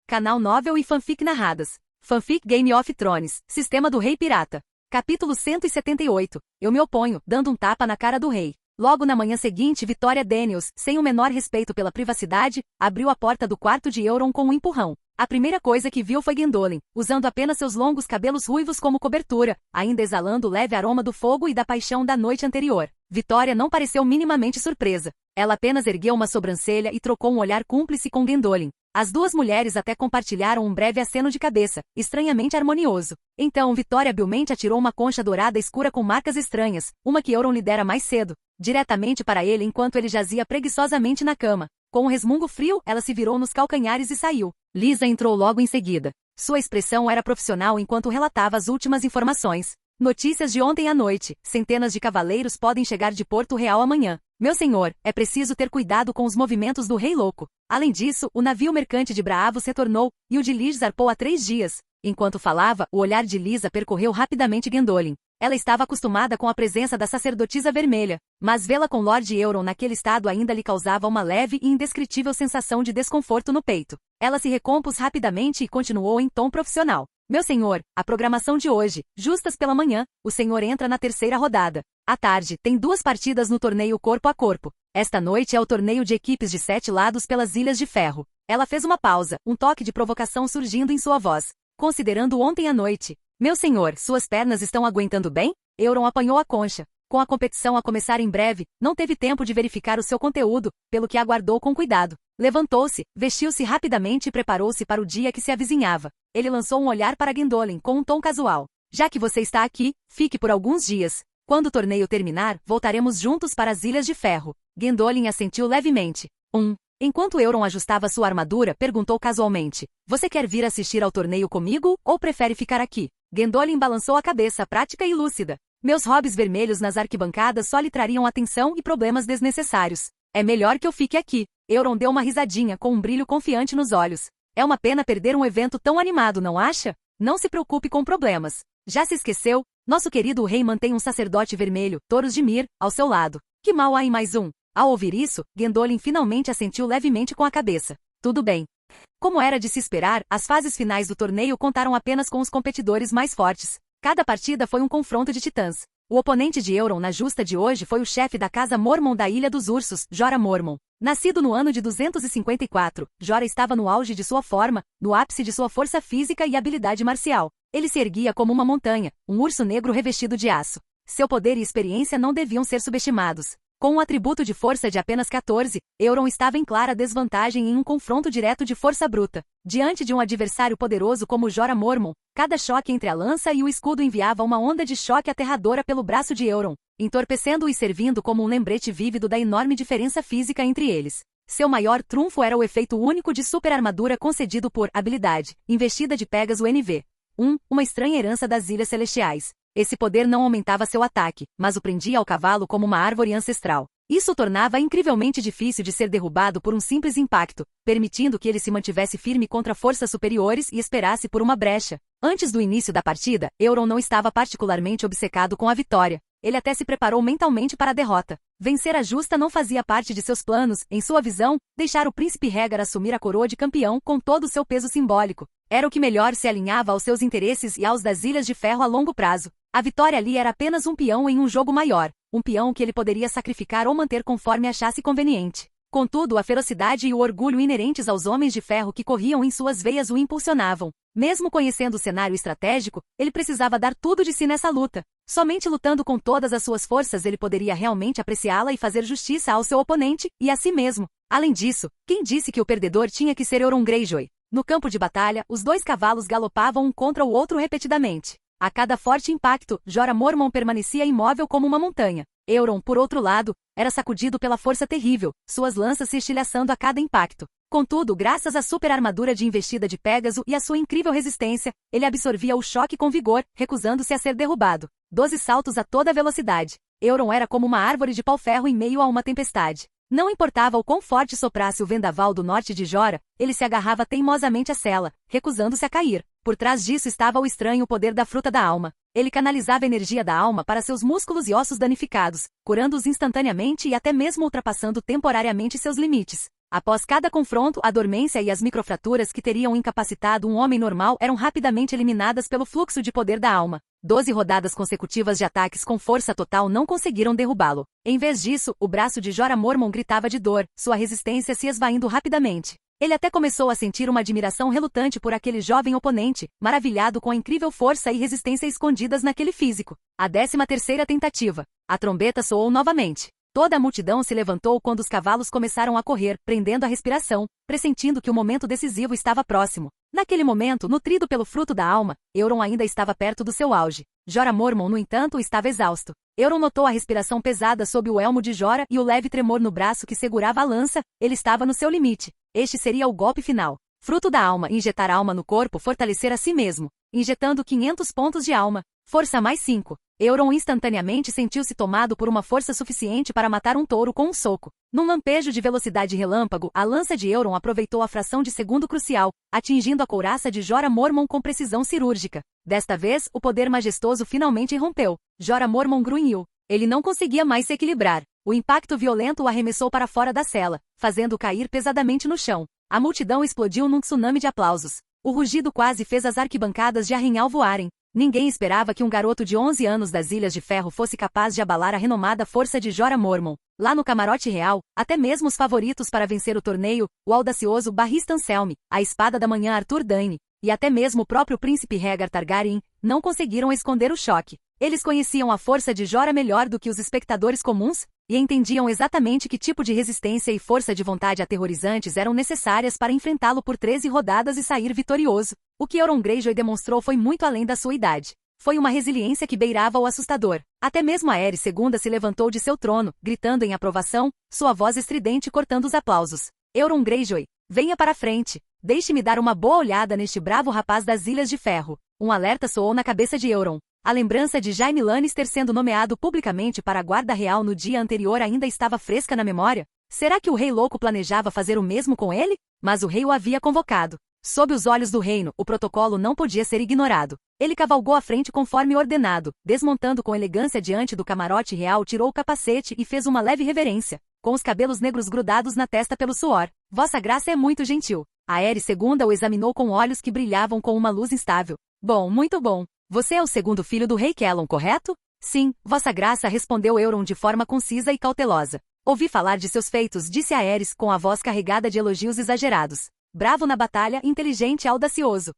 Canal Novel e Fanfic Narradas. Fanfic Game of Thrones, Sistema do Rei Pirata. Capítulo 178. Eu me oponho, dando um tapa na cara do rei. Logo na manhã seguinte, Victoria Daniels, sem o menor respeito pela privacidade, abriu a porta do quarto de Euron com um empurrão. A primeira coisa que viu foi Gondolin, usando apenas seus longos cabelos ruivos como cobertura, ainda exalando o leve aroma do fogo e da paixão da noite anterior. Victoria não pareceu minimamente surpresa. Ela apenas ergueu uma sobrancelha e trocou um olhar cúmplice com Gondolin. As duas mulheres até compartilharam um breve aceno de cabeça, estranhamente harmonioso. Então Victoria habilmente atirou uma concha dourada escura com marcas estranhas, uma que Euron lhe dera mais cedo, diretamente para ele enquanto ele jazia preguiçosamente na cama. Com um resmungo frio, ela se virou nos calcanhares e saiu. Lisa entrou logo em seguida. Sua expressão era profissional enquanto relatava as últimas informações. Notícias de ontem à noite. Centenas de cavaleiros podem chegar de Porto Real amanhã. Meu senhor, é preciso ter cuidado com os movimentos do Rei Louco. Além disso, o navio mercante de Braavos retornou, e o de Lich zarpou há 3 dias. Enquanto falava, o olhar de Lisa percorreu rapidamente Gondolin. Ela estava acostumada com a presença da sacerdotisa vermelha, mas vê-la com Lord Euron naquele estado ainda lhe causava uma leve e indescritível sensação de desconforto no peito. Ela se recompôs rapidamente e continuou em tom profissional. Meu senhor, a programação de hoje, justas pela manhã, o senhor entra na 3ª rodada. À tarde, tem 2 partidas no torneio corpo a corpo. Esta noite é o torneio de equipes de 7 lados pelas Ilhas de Ferro. Ela fez uma pausa, um toque de provocação surgindo em sua voz. Considerando ontem à noite. Meu senhor, suas pernas estão aguentando bem? Euron apanhou a concha. Com a competição a começar em breve, não teve tempo de verificar o seu conteúdo, pelo que aguardou com cuidado. Levantou-se, vestiu-se rapidamente e preparou-se para o dia que se avizinhava. Ele lançou um olhar para Gondolin com um tom casual. Já que você está aqui, fique por alguns dias. Quando o torneio terminar, voltaremos juntos para as Ilhas de Ferro. Gondolin assentiu levemente. Enquanto Euron ajustava sua armadura, perguntou casualmente. Você quer vir assistir ao torneio comigo, ou prefere ficar aqui? Gondolin balançou a cabeça prática e lúcida. Meus hobbies vermelhos nas arquibancadas só lhe trariam atenção e problemas desnecessários. É melhor que eu fique aqui. Euron deu uma risadinha com um brilho confiante nos olhos. É uma pena perder um evento tão animado, não acha? Não se preocupe com problemas. Já se esqueceu? Nosso querido rei mantém um sacerdote vermelho, Taurus de Myr, ao seu lado. Que mal há em mais um? Ao ouvir isso, Gondolin finalmente assentiu levemente com a cabeça. Tudo bem. Como era de se esperar, as fases finais do torneio contaram apenas com os competidores mais fortes. Cada partida foi um confronto de titãs. O oponente de Euron na justa de hoje foi o chefe da casa Mormon da Ilha dos Ursos, Jorah Mormon. Nascido no ano de 254, Jorah estava no auge de sua forma, no ápice de sua força física e habilidade marcial. Ele se erguia como uma montanha, um urso negro revestido de aço. Seu poder e experiência não deviam ser subestimados. Com um atributo de força de apenas 14, Euron estava em clara desvantagem em um confronto direto de força bruta. Diante de um adversário poderoso como Jorah Mormon, cada choque entre a lança e o escudo enviava uma onda de choque aterradora pelo braço de Euron, entorpecendo-o e servindo como um lembrete vívido da enorme diferença física entre eles. Seu maior trunfo era o efeito único de super-armadura concedido por habilidade, investida de Pegasus NV. Uma estranha herança das Ilhas Celestiais. Esse poder não aumentava seu ataque, mas o prendia ao cavalo como uma árvore ancestral. Isso o tornava incrivelmente difícil de ser derrubado por um simples impacto, permitindo que ele se mantivesse firme contra forças superiores e esperasse por uma brecha. Antes do início da partida, Euron não estava particularmente obcecado com a vitória. Ele até se preparou mentalmente para a derrota. Vencer a justa não fazia parte de seus planos, em sua visão, deixar o príncipe Rhaegar assumir a coroa de campeão com todo o seu peso simbólico. Era o que melhor se alinhava aos seus interesses e aos das Ilhas de Ferro a longo prazo. A vitória ali era apenas um peão em um jogo maior, um peão que ele poderia sacrificar ou manter conforme achasse conveniente. Contudo, a ferocidade e o orgulho inerentes aos homens de ferro que corriam em suas veias o impulsionavam. Mesmo conhecendo o cenário estratégico, ele precisava dar tudo de si nessa luta. Somente lutando com todas as suas forças ele poderia realmente apreciá-la e fazer justiça ao seu oponente, e a si mesmo. Além disso, quem disse que o perdedor tinha que ser Euron Greyjoy? No campo de batalha, os 2 cavalos galopavam um contra o outro repetidamente. A cada forte impacto, Jorah Mormon permanecia imóvel como uma montanha. Euron, por outro lado, era sacudido pela força terrível, suas lanças se estilhaçando a cada impacto. Contudo, graças à super-armadura de investida de Pégaso e à sua incrível resistência, ele absorvia o choque com vigor, recusando-se a ser derrubado. 12 saltos a toda velocidade. Euron era como uma árvore de pau-ferro em meio a uma tempestade. Não importava o quão forte soprasse o vendaval do norte de Jorah, ele se agarrava teimosamente à sela, recusando-se a cair. Por trás disso estava o estranho poder da fruta da alma. Ele canalizava a energia da alma para seus músculos e ossos danificados, curando-os instantaneamente e até mesmo ultrapassando temporariamente seus limites. Após cada confronto, a dormência e as microfraturas que teriam incapacitado um homem normal eram rapidamente eliminadas pelo fluxo de poder da alma. 12 rodadas consecutivas de ataques com força total não conseguiram derrubá-lo. Em vez disso, o braço de Jorah Mormont gritava de dor, sua resistência se esvaindo rapidamente. Ele até começou a sentir uma admiração relutante por aquele jovem oponente, maravilhado com a incrível força e resistência escondidas naquele físico. A 13ª tentativa. A trombeta soou novamente. Toda a multidão se levantou quando os cavalos começaram a correr, prendendo a respiração, pressentindo que o momento decisivo estava próximo. Naquele momento, nutrido pelo fruto da alma, Euron ainda estava perto do seu auge. Jorah Mormont, no entanto, estava exausto. Euron notou a respiração pesada sob o elmo de Jorah e o leve tremor no braço que segurava a lança. Ele estava no seu limite. Este seria o golpe final. Fruto da alma, injetar alma no corpo, fortalecer a si mesmo. Injetando 500 pontos de alma. Força mais 5. Euron instantaneamente sentiu-se tomado por uma força suficiente para matar um touro com um soco. Num lampejo de velocidade relâmpago, a lança de Euron aproveitou a fração de segundo crucial, atingindo a couraça de Jorah Mormont com precisão cirúrgica. Desta vez, o poder majestoso finalmente irrompeu. Jorah Mormont grunhiu. Ele não conseguia mais se equilibrar. O impacto violento o arremessou para fora da cela, fazendo-o cair pesadamente no chão. A multidão explodiu num tsunami de aplausos. O rugido quase fez as arquibancadas de Arrenhal voarem. Ninguém esperava que um garoto de 11 anos das Ilhas de Ferro fosse capaz de abalar a renomada força de Jorah Mormont. Lá no camarote real, até mesmo os favoritos para vencer o torneio, o audacioso Barristan Selmy, a espada da manhã Arthur Dayne, e até mesmo o próprio príncipe Rhaegar Targaryen, não conseguiram esconder o choque. Eles conheciam a força de Jorah melhor do que os espectadores comuns, e entendiam exatamente que tipo de resistência e força de vontade aterrorizantes eram necessárias para enfrentá-lo por 13 rodadas e sair vitorioso. O que Euron Greyjoy demonstrou foi muito além da sua idade. Foi uma resiliência que beirava o assustador. Até mesmo Aerys II se levantou de seu trono, gritando em aprovação, sua voz estridente cortando os aplausos. Euron Greyjoy, venha para a frente. Deixe-me dar uma boa olhada neste bravo rapaz das Ilhas de Ferro. Um alerta soou na cabeça de Euron. A lembrança de Jaime Lannister sendo nomeado publicamente para a Guarda Real no dia anterior ainda estava fresca na memória. Será que o Rei Louco planejava fazer o mesmo com ele? Mas o rei o havia convocado. Sob os olhos do reino, o protocolo não podia ser ignorado. Ele cavalgou à frente conforme ordenado, desmontando com elegância diante do camarote real, tirou o capacete e fez uma leve reverência, com os cabelos negros grudados na testa pelo suor. Vossa Graça é muito gentil. Aerys II o examinou com olhos que brilhavam com uma luz instável. Bom, muito bom. Você é o segundo filho do rei Cellon, correto? Sim, Vossa Graça, respondeu Euron de forma concisa e cautelosa. Ouvi falar de seus feitos, disse Aerys com a voz carregada de elogios exagerados. Bravo na batalha, inteligente e audacioso.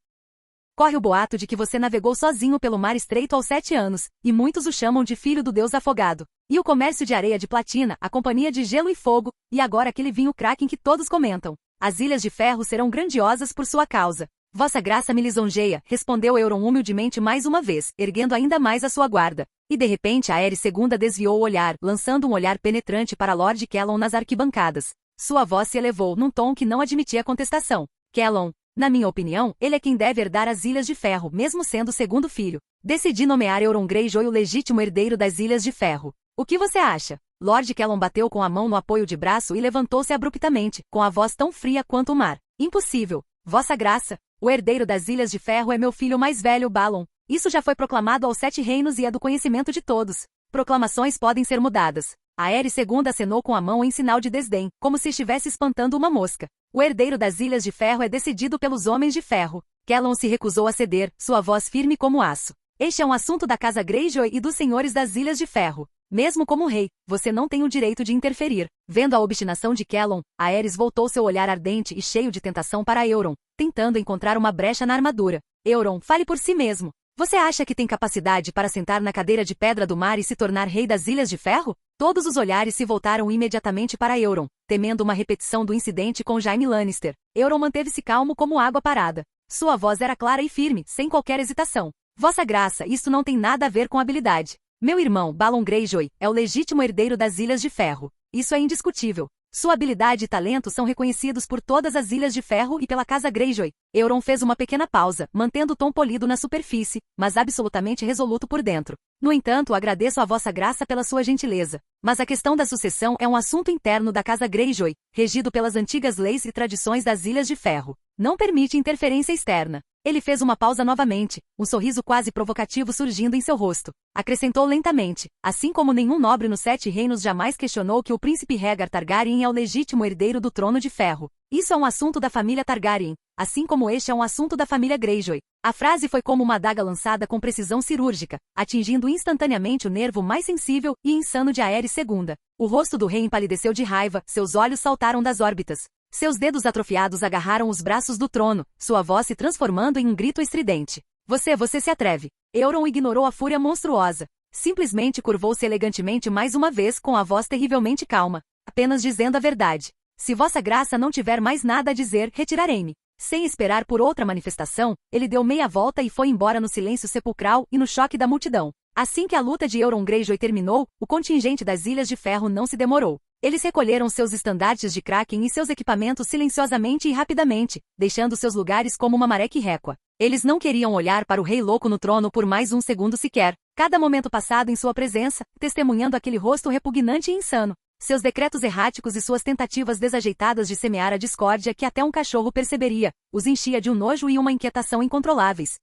Corre o boato de que você navegou sozinho pelo mar estreito aos 7 anos, e muitos o chamam de filho do deus afogado. E o comércio de areia de platina, a companhia de gelo e fogo, e agora aquele vinho Kraken que todos comentam. As Ilhas de Ferro serão grandiosas por sua causa. Vossa Graça me lisonjeia, respondeu Euron humildemente mais uma vez, erguendo ainda mais a sua guarda. E de repente Aerys II desviou o olhar, lançando um olhar penetrante para Lord Cellon nas arquibancadas. Sua voz se elevou num tom que não admitia contestação. Cellon, na minha opinião, ele é quem deve herdar as Ilhas de Ferro, mesmo sendo segundo filho. Decidi nomear Euron Greyjoy o legítimo herdeiro das Ilhas de Ferro. O que você acha? Lord Cellon bateu com a mão no apoio de braço e levantou-se abruptamente, com a voz tão fria quanto o mar. Impossível. Vossa Graça, o herdeiro das Ilhas de Ferro é meu filho mais velho, Balon. Isso já foi proclamado aos 7 reinos e é do conhecimento de todos. Proclamações podem ser mudadas. Aerys II acenou com a mão em sinal de desdém, como se estivesse espantando uma mosca. O herdeiro das Ilhas de Ferro é decidido pelos Homens de Ferro. Cellon se recusou a ceder, sua voz firme como aço. Este é um assunto da Casa Greyjoy e dos Senhores das Ilhas de Ferro. Mesmo como rei, você não tem o direito de interferir. Vendo a obstinação de Cellon, Aerys voltou seu olhar ardente e cheio de tentação para Euron, tentando encontrar uma brecha na armadura. Euron, fale por si mesmo. Você acha que tem capacidade para sentar na cadeira de pedra do mar e se tornar rei das Ilhas de Ferro? Todos os olhares se voltaram imediatamente para Euron, temendo uma repetição do incidente com Jaime Lannister. Euron manteve-se calmo como água parada. Sua voz era clara e firme, sem qualquer hesitação. Vossa Graça, isto não tem nada a ver com habilidade. Meu irmão, Balon Greyjoy, é o legítimo herdeiro das Ilhas de Ferro. Isso é indiscutível. Sua habilidade e talento são reconhecidos por todas as Ilhas de Ferro e pela Casa Greyjoy. Euron fez uma pequena pausa, mantendo o tom polido na superfície, mas absolutamente resoluto por dentro. No entanto, agradeço a Vossa Graça pela sua gentileza. Mas a questão da sucessão é um assunto interno da Casa Greyjoy, regido pelas antigas leis e tradições das Ilhas de Ferro. Não permite interferência externa. Ele fez uma pausa novamente, um sorriso quase provocativo surgindo em seu rosto. Acrescentou lentamente, assim como nenhum nobre nos Sete Reinos jamais questionou que o príncipe Rhaegar Targaryen é o legítimo herdeiro do Trono de Ferro. Isso é um assunto da família Targaryen, assim como este é um assunto da família Greyjoy. A frase foi como uma adaga lançada com precisão cirúrgica, atingindo instantaneamente o nervo mais sensível e insano de Aerys II. O rosto do rei empalideceu de raiva, seus olhos saltaram das órbitas. Seus dedos atrofiados agarraram os braços do trono, sua voz se transformando em um grito estridente. Você se atreve. Euron ignorou a fúria monstruosa. Simplesmente curvou-se elegantemente mais uma vez com a voz terrivelmente calma, apenas dizendo a verdade. Se Vossa Graça não tiver mais nada a dizer, retirarei-me. Sem esperar por outra manifestação, ele deu meia volta e foi embora no silêncio sepulcral e no choque da multidão. Assim que a luta de Euron Greyjoy terminou, o contingente das Ilhas de Ferro não se demorou. Eles recolheram seus estandartes de Kraken e seus equipamentos silenciosamente e rapidamente, deixando seus lugares como uma maré que recua. Eles não queriam olhar para o Rei Louco no trono por mais um segundo sequer. Cada momento passado em sua presença, testemunhando aquele rosto repugnante e insano. Seus decretos erráticos e suas tentativas desajeitadas de semear a discórdia que até um cachorro perceberia, os enchia de um nojo e uma inquietação incontroláveis.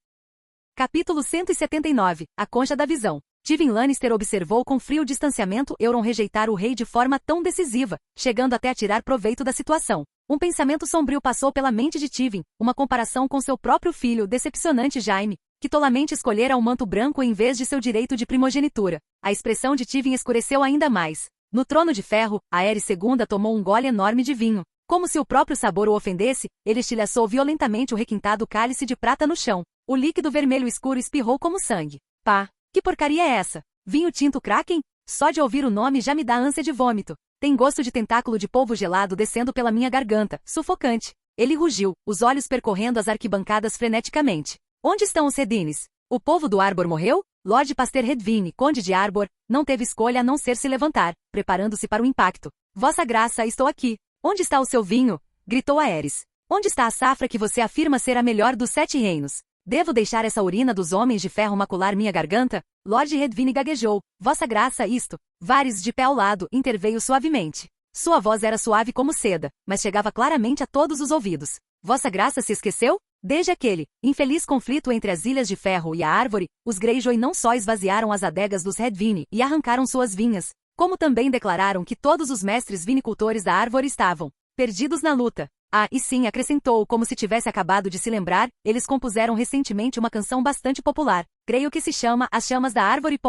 Capítulo 179. A Concha da Visão. Tywin Lannister observou com frio distanciamento Euron rejeitar o rei de forma tão decisiva, chegando até a tirar proveito da situação. Um pensamento sombrio passou pela mente de Tywin, uma comparação com seu próprio filho, decepcionante Jaime, que tolamente escolhera o manto branco em vez de seu direito de primogenitura. A expressão de Tywin escureceu ainda mais. No Trono de Ferro, Aerys II tomou um gole enorme de vinho. Como se o próprio sabor o ofendesse, ele estilhaçou violentamente o requintado cálice de prata no chão. O líquido vermelho escuro espirrou como sangue. Pá! Que porcaria é essa? Vinho tinto Kraken? Só de ouvir o nome já me dá ânsia de vômito. Tem gosto de tentáculo de polvo gelado descendo pela minha garganta, sufocante. Ele rugiu, os olhos percorrendo as arquibancadas freneticamente. Onde estão os Redines? O povo do Arbor morreu? Lord Paster Redvine, conde de Arbor, não teve escolha a não ser se levantar, preparando-se para o impacto. Vossa Graça, estou aqui. Onde está o seu vinho? Gritou Aerys. Onde está a safra que você afirma ser a melhor dos 7 reinos? Devo deixar essa urina dos homens de ferro macular minha garganta? Lord Redvine gaguejou. Vossa Graça, isto. Varys, de pé ao lado, interveio suavemente. Sua voz era suave como seda, mas chegava claramente a todos os ouvidos. Vossa Graça se esqueceu? Desde aquele infeliz conflito entre as Ilhas de Ferro e a Árvore, os Greyjoy não só esvaziaram as adegas dos Redvine e arrancaram suas vinhas, como também declararam que todos os mestres vinicultores da Árvore estavam perdidos na luta. Ah, e sim, acrescentou, como se tivesse acabado de se lembrar, eles compuseram recentemente uma canção bastante popular. Creio que se chama As Chamas da Árvore.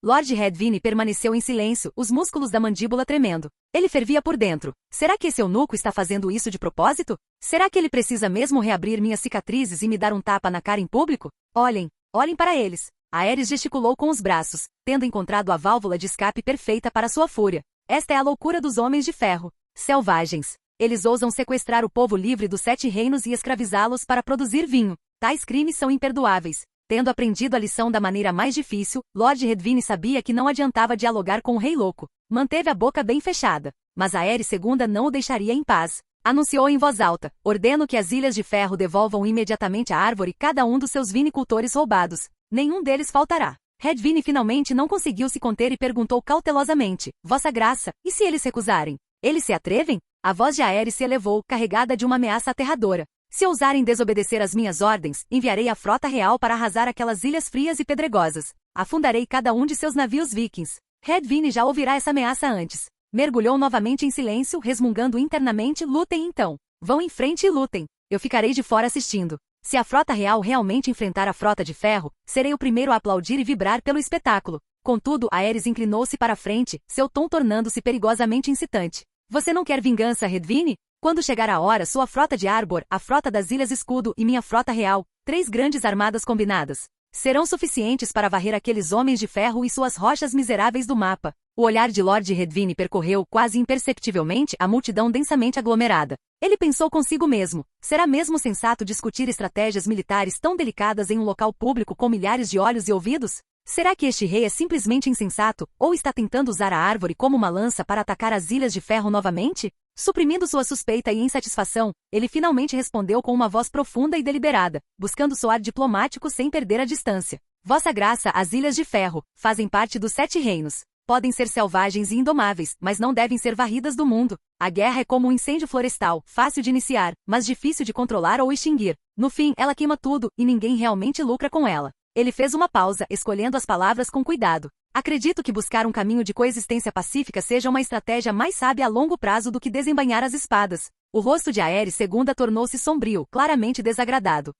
Lord Redvine permaneceu em silêncio, os músculos da mandíbula tremendo. Ele fervia por dentro. Será que esse eunuco está fazendo isso de propósito? Será que ele precisa mesmo reabrir minhas cicatrizes e me dar um tapa na cara em público? Olhem para eles. Aerys gesticulou com os braços, tendo encontrado a válvula de escape perfeita para sua fúria. Esta é a loucura dos homens de ferro. Selvagens. Eles ousam sequestrar o povo livre dos 7 reinos e escravizá-los para produzir vinho. Tais crimes são imperdoáveis. Tendo aprendido a lição da maneira mais difícil, Lord Redvine sabia que não adiantava dialogar com o Rei Louco. Manteve a boca bem fechada. Mas Aerys II não o deixaria em paz. Anunciou em voz alta: ordeno que as Ilhas de Ferro devolvam imediatamente à Árvore cada um dos seus vinicultores roubados. Nenhum deles faltará. Redvine finalmente não conseguiu se conter e perguntou cautelosamente: Vossa Graça, e se eles recusarem? Eles se atrevem? A voz de Aerys se elevou, carregada de uma ameaça aterradora. Se ousarem desobedecer às minhas ordens, enviarei a frota real para arrasar aquelas ilhas frias e pedregosas. Afundarei cada um de seus navios vikings. Redvine já ouvirá essa ameaça antes. Mergulhou novamente em silêncio, resmungando internamente: lutem então. Vão em frente e lutem. Eu ficarei de fora assistindo. Se a frota real realmente enfrentar a frota de ferro, serei o primeiro a aplaudir e vibrar pelo espetáculo. Contudo, Aerys inclinou-se para a frente, seu tom tornando-se perigosamente incitante. Você não quer vingança, Redvine? Quando chegar a hora, sua frota de Arbor, a frota das Ilhas Escudo e minha frota real, 3 grandes armadas combinadas, serão suficientes para varrer aqueles homens de ferro e suas rochas miseráveis do mapa. O olhar de Lord Redvine percorreu, quase imperceptivelmente, a multidão densamente aglomerada. Ele pensou consigo mesmo: será mesmo sensato discutir estratégias militares tão delicadas em um local público com milhares de olhos e ouvidos? Será que este rei é simplesmente insensato, ou está tentando usar a árvore como uma lança para atacar as Ilhas de Ferro novamente? Suprimindo sua suspeita e insatisfação, ele finalmente respondeu com uma voz profunda e deliberada, buscando soar diplomático sem perder a distância. Vossa Graça, as Ilhas de Ferro fazem parte dos 7 reinos. Podem ser selvagens e indomáveis, mas não devem ser varridas do mundo. A guerra é como um incêndio florestal, fácil de iniciar, mas difícil de controlar ou extinguir. No fim, ela queima tudo, e ninguém realmente lucra com ela. Ele fez uma pausa, escolhendo as palavras com cuidado. Acredito que buscar um caminho de coexistência pacífica seja uma estratégia mais sábia a longo prazo do que desembainhar as espadas. O rosto de Aerys II tornou-se sombrio, claramente desagradado.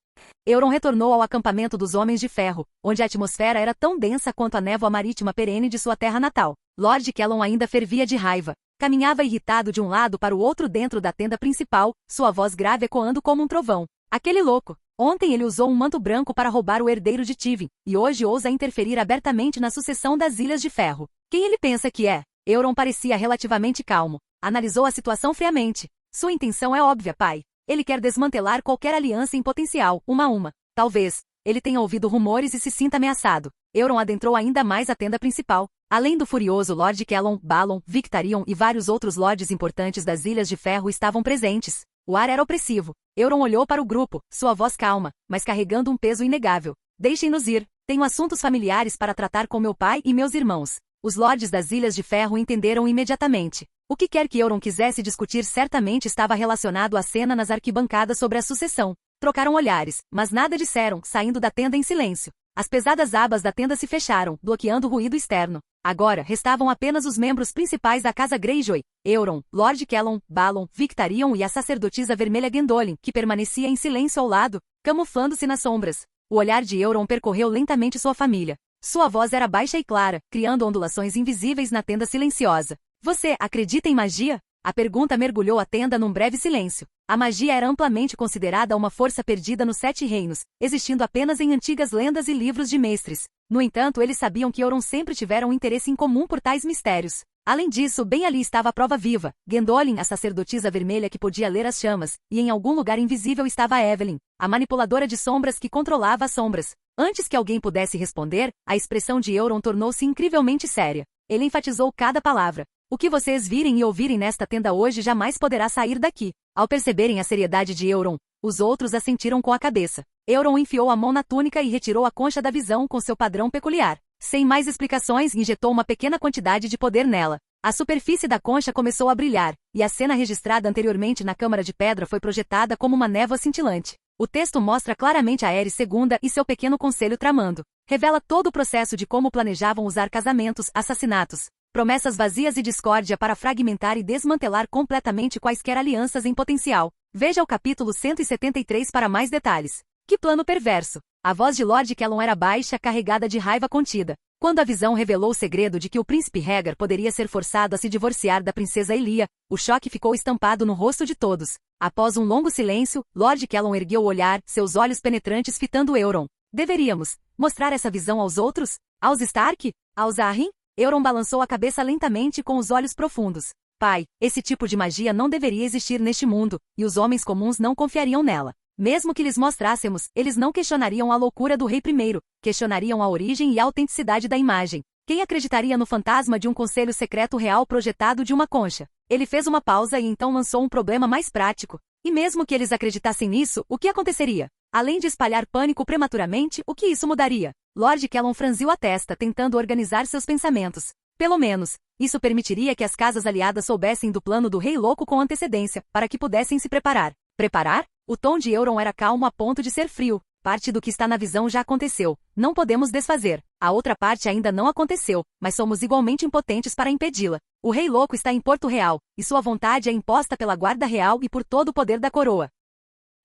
Euron retornou ao acampamento dos Homens de Ferro, onde a atmosfera era tão densa quanto a névoa marítima perene de sua terra natal. Lord Catelyn ainda fervia de raiva. Caminhava irritado de um lado para o outro dentro da tenda principal, sua voz grave ecoando como um trovão. Aquele louco! Ontem ele usou um manto branco para roubar o herdeiro de Tywin, e hoje ousa interferir abertamente na sucessão das Ilhas de Ferro. Quem ele pensa que é? Euron parecia relativamente calmo. Analisou a situação friamente. Sua intenção é óbvia, pai. Ele quer desmantelar qualquer aliança em potencial, uma a uma. Talvez ele tenha ouvido rumores e se sinta ameaçado. Euron adentrou ainda mais a tenda principal. Além do furioso Lord Catelyn, Balon, Victarion e vários outros lords importantes das Ilhas de Ferro estavam presentes. O ar era opressivo. Euron olhou para o grupo, sua voz calma, mas carregando um peso inegável. Deixem-nos ir. Tenho assuntos familiares para tratar com meu pai e meus irmãos. Os lords das Ilhas de Ferro entenderam imediatamente. O que quer que Euron quisesse discutir certamente estava relacionado à cena nas arquibancadas sobre a sucessão. Trocaram olhares, mas nada disseram, saindo da tenda em silêncio. As pesadas abas da tenda se fecharam, bloqueando o ruído externo. Agora, restavam apenas os membros principais da Casa Greyjoy, Euron, Lord Catelyn, Balon, Victarion e a sacerdotisa vermelha Gondolin, que permanecia em silêncio ao lado, camuflando-se nas sombras. O olhar de Euron percorreu lentamente sua família. Sua voz era baixa e clara, criando ondulações invisíveis na tenda silenciosa. Você acredita em magia? A pergunta mergulhou a tenda num breve silêncio. A magia era amplamente considerada uma força perdida nos Sete Reinos, existindo apenas em antigas lendas e livros de mestres. No entanto, eles sabiam que Euron sempre tivera um interesse em comum por tais mistérios. Além disso, bem ali estava a prova viva. Gondolin, a sacerdotisa vermelha que podia ler as chamas, e em algum lugar invisível estava Evelyn, a manipuladora de sombras que controlava as sombras. Antes que alguém pudesse responder, a expressão de Euron tornou-se incrivelmente séria. Ele enfatizou cada palavra. O que vocês virem e ouvirem nesta tenda hoje jamais poderá sair daqui. Ao perceberem a seriedade de Euron, os outros assentiram com a cabeça. Euron enfiou a mão na túnica e retirou a concha da visão com seu padrão peculiar. Sem mais explicações, injetou uma pequena quantidade de poder nela. A superfície da concha começou a brilhar, e a cena registrada anteriormente na Câmara de Pedra foi projetada como uma névoa cintilante. O texto mostra claramente Aerys II e seu pequeno conselho tramando. Revela todo o processo de como planejavam usar casamentos, assassinatos, promessas vazias e discórdia para fragmentar e desmantelar completamente quaisquer alianças em potencial. Veja o capítulo 173 para mais detalhes. Que plano perverso! A voz de Lord Catelyn era baixa, carregada de raiva contida. Quando a visão revelou o segredo de que o príncipe Rhaegar poderia ser forçado a se divorciar da princesa Elia, o choque ficou estampado no rosto de todos. Após um longo silêncio, Lord Catelyn ergueu o olhar, seus olhos penetrantes fitando Euron. Deveríamos mostrar essa visão aos outros? Aos Stark? Aos Arryn? Euron balançou a cabeça lentamente com os olhos profundos. Pai, esse tipo de magia não deveria existir neste mundo, e os homens comuns não confiariam nela. Mesmo que lhes mostrássemos, eles não questionariam a loucura do rei primeiro, questionariam a origem e a autenticidade da imagem. Quem acreditaria no fantasma de um conselho secreto real projetado de uma concha? Ele fez uma pausa e então lançou um problema mais prático. E mesmo que eles acreditassem nisso, o que aconteceria? Além de espalhar pânico prematuramente, o que isso mudaria? Lord Catelyn franziu a testa, tentando organizar seus pensamentos. Pelo menos, isso permitiria que as casas aliadas soubessem do plano do Rei Louco com antecedência, para que pudessem se preparar. Preparar? O tom de Euron era calmo a ponto de ser frio. Parte do que está na visão já aconteceu. Não podemos desfazer. A outra parte ainda não aconteceu, mas somos igualmente impotentes para impedi-la. O Rei Louco está em Porto Real, e sua vontade é imposta pela Guarda Real e por todo o poder da coroa.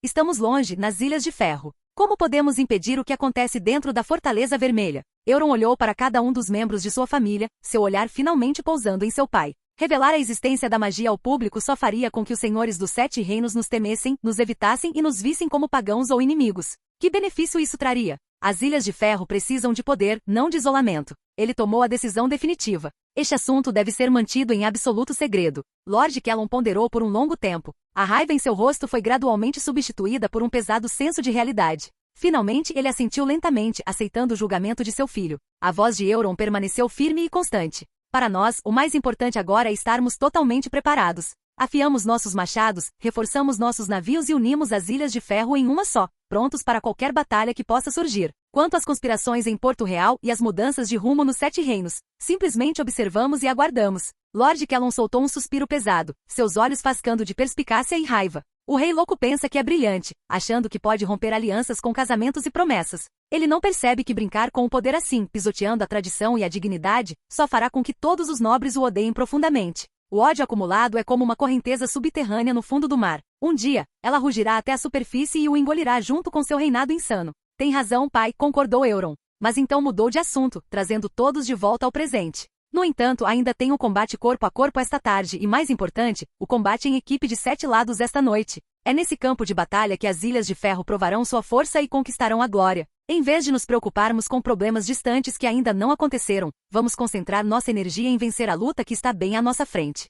Estamos longe, nas Ilhas de Ferro. Como podemos impedir o que acontece dentro da Fortaleza Vermelha? Euron olhou para cada um dos membros de sua família, seu olhar finalmente pousando em seu pai. Revelar a existência da magia ao público só faria com que os senhores dos Sete Reinos nos temessem, nos evitassem e nos vissem como pagãos ou inimigos. Que benefício isso traria? As Ilhas de Ferro precisam de poder, não de isolamento. Ele tomou a decisão definitiva. Este assunto deve ser mantido em absoluto segredo. Lord Catelyn ponderou por um longo tempo. A raiva em seu rosto foi gradualmente substituída por um pesado senso de realidade. Finalmente ele assentiu lentamente, aceitando o julgamento de seu filho. A voz de Euron permaneceu firme e constante. Para nós, o mais importante agora é estarmos totalmente preparados. Afiamos nossos machados, reforçamos nossos navios e unimos as Ilhas de Ferro em uma só, prontos para qualquer batalha que possa surgir. Quanto às conspirações em Porto Real e as mudanças de rumo nos Sete Reinos, simplesmente observamos e aguardamos. Lord Callum soltou um suspiro pesado, seus olhos fascando de perspicácia e raiva. O rei louco pensa que é brilhante, achando que pode romper alianças com casamentos e promessas. Ele não percebe que brincar com o poder assim, pisoteando a tradição e a dignidade, só fará com que todos os nobres o odeiem profundamente. O ódio acumulado é como uma correnteza subterrânea no fundo do mar. Um dia, ela rugirá até a superfície e o engolirá junto com seu reinado insano. Tem razão, pai, concordou Euron. Mas então mudou de assunto, trazendo todos de volta ao presente. No entanto, ainda tem um combate corpo a corpo esta tarde e, mais importante, o combate em equipe de 7 lados esta noite. É nesse campo de batalha que as Ilhas de Ferro provarão sua força e conquistarão a glória. Em vez de nos preocuparmos com problemas distantes que ainda não aconteceram, vamos concentrar nossa energia em vencer a luta que está bem à nossa frente.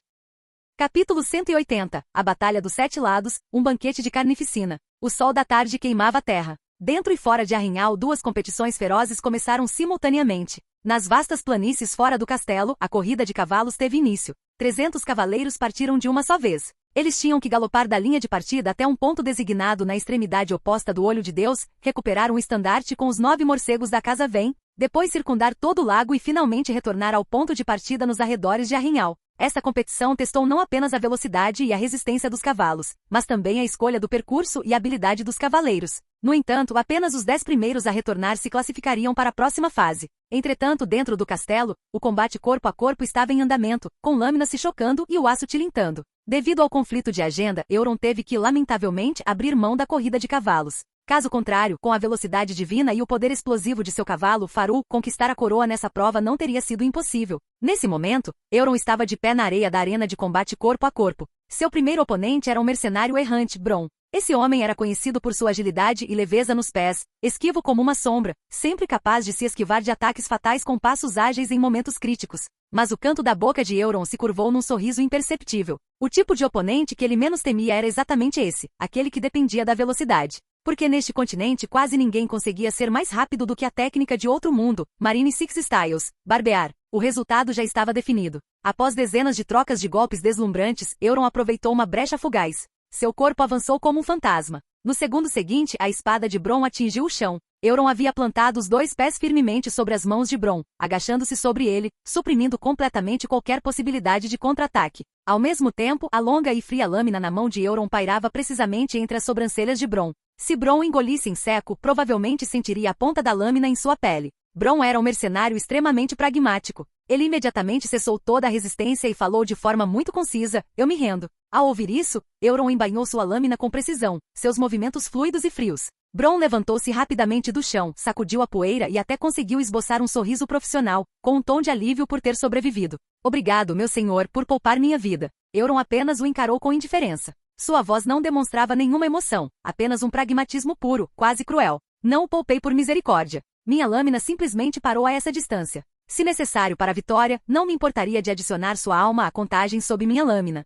Capítulo 180. A Batalha dos Sete Lados, um banquete de carnificina. O sol da tarde queimava a terra. Dentro e fora de Arrinhal, 2 competições ferozes começaram simultaneamente. Nas vastas planícies fora do castelo, a corrida de cavalos teve início. 300 cavaleiros partiram de uma só vez. Eles tinham que galopar da linha de partida até um ponto designado na extremidade oposta do Olho de Deus, recuperar um estandarte com os 9 morcegos da Casa Vem, depois circundar todo o lago e finalmente retornar ao ponto de partida nos arredores de Arrinhal. Essa competição testou não apenas a velocidade e a resistência dos cavalos, mas também a escolha do percurso e a habilidade dos cavaleiros. No entanto, apenas os 10 primeiros a retornar se classificariam para a próxima fase. Entretanto, dentro do castelo, o combate corpo a corpo estava em andamento, com lâminas se chocando e o aço tilintando. Devido ao conflito de agenda, Euron teve que, lamentavelmente, abrir mão da corrida de cavalos. Caso contrário, com a velocidade divina e o poder explosivo de seu cavalo, Faru, conquistar a coroa nessa prova não teria sido impossível. Nesse momento, Euron estava de pé na areia da arena de combate corpo a corpo. Seu primeiro oponente era um mercenário errante, Bronn. Esse homem era conhecido por sua agilidade e leveza nos pés, esquivo como uma sombra, sempre capaz de se esquivar de ataques fatais com passos ágeis em momentos críticos. Mas o canto da boca de Euron se curvou num sorriso imperceptível. O tipo de oponente que ele menos temia era exatamente esse, aquele que dependia da velocidade. Porque neste continente quase ninguém conseguia ser mais rápido do que a técnica de outro mundo, Marine Six Styles, barbear. O resultado já estava definido. Após dezenas de trocas de golpes deslumbrantes, Euron aproveitou uma brecha fugaz. Seu corpo avançou como um fantasma. No segundo seguinte, a espada de Bronn atingiu o chão. Euron havia plantado os 2 pés firmemente sobre as mãos de Bronn, agachando-se sobre ele, suprimindo completamente qualquer possibilidade de contra-ataque. Ao mesmo tempo, a longa e fria lâmina na mão de Euron pairava precisamente entre as sobrancelhas de Bronn. Se Bronn engolisse em seco, provavelmente sentiria a ponta da lâmina em sua pele. Bronn era um mercenário extremamente pragmático. Ele imediatamente cessou toda a resistência e falou de forma muito concisa: "Eu me rendo." Ao ouvir isso, Euron embainhou sua lâmina com precisão, seus movimentos fluidos e frios. Bronn levantou-se rapidamente do chão, sacudiu a poeira e até conseguiu esboçar um sorriso profissional, com um tom de alívio por ter sobrevivido. "Obrigado, meu senhor, por poupar minha vida." Euron apenas o encarou com indiferença. Sua voz não demonstrava nenhuma emoção, apenas um pragmatismo puro, quase cruel. "Não o poupei por misericórdia. Minha lâmina simplesmente parou a essa distância. Se necessário para a vitória, não me importaria de adicionar sua alma à contagem sob minha lâmina."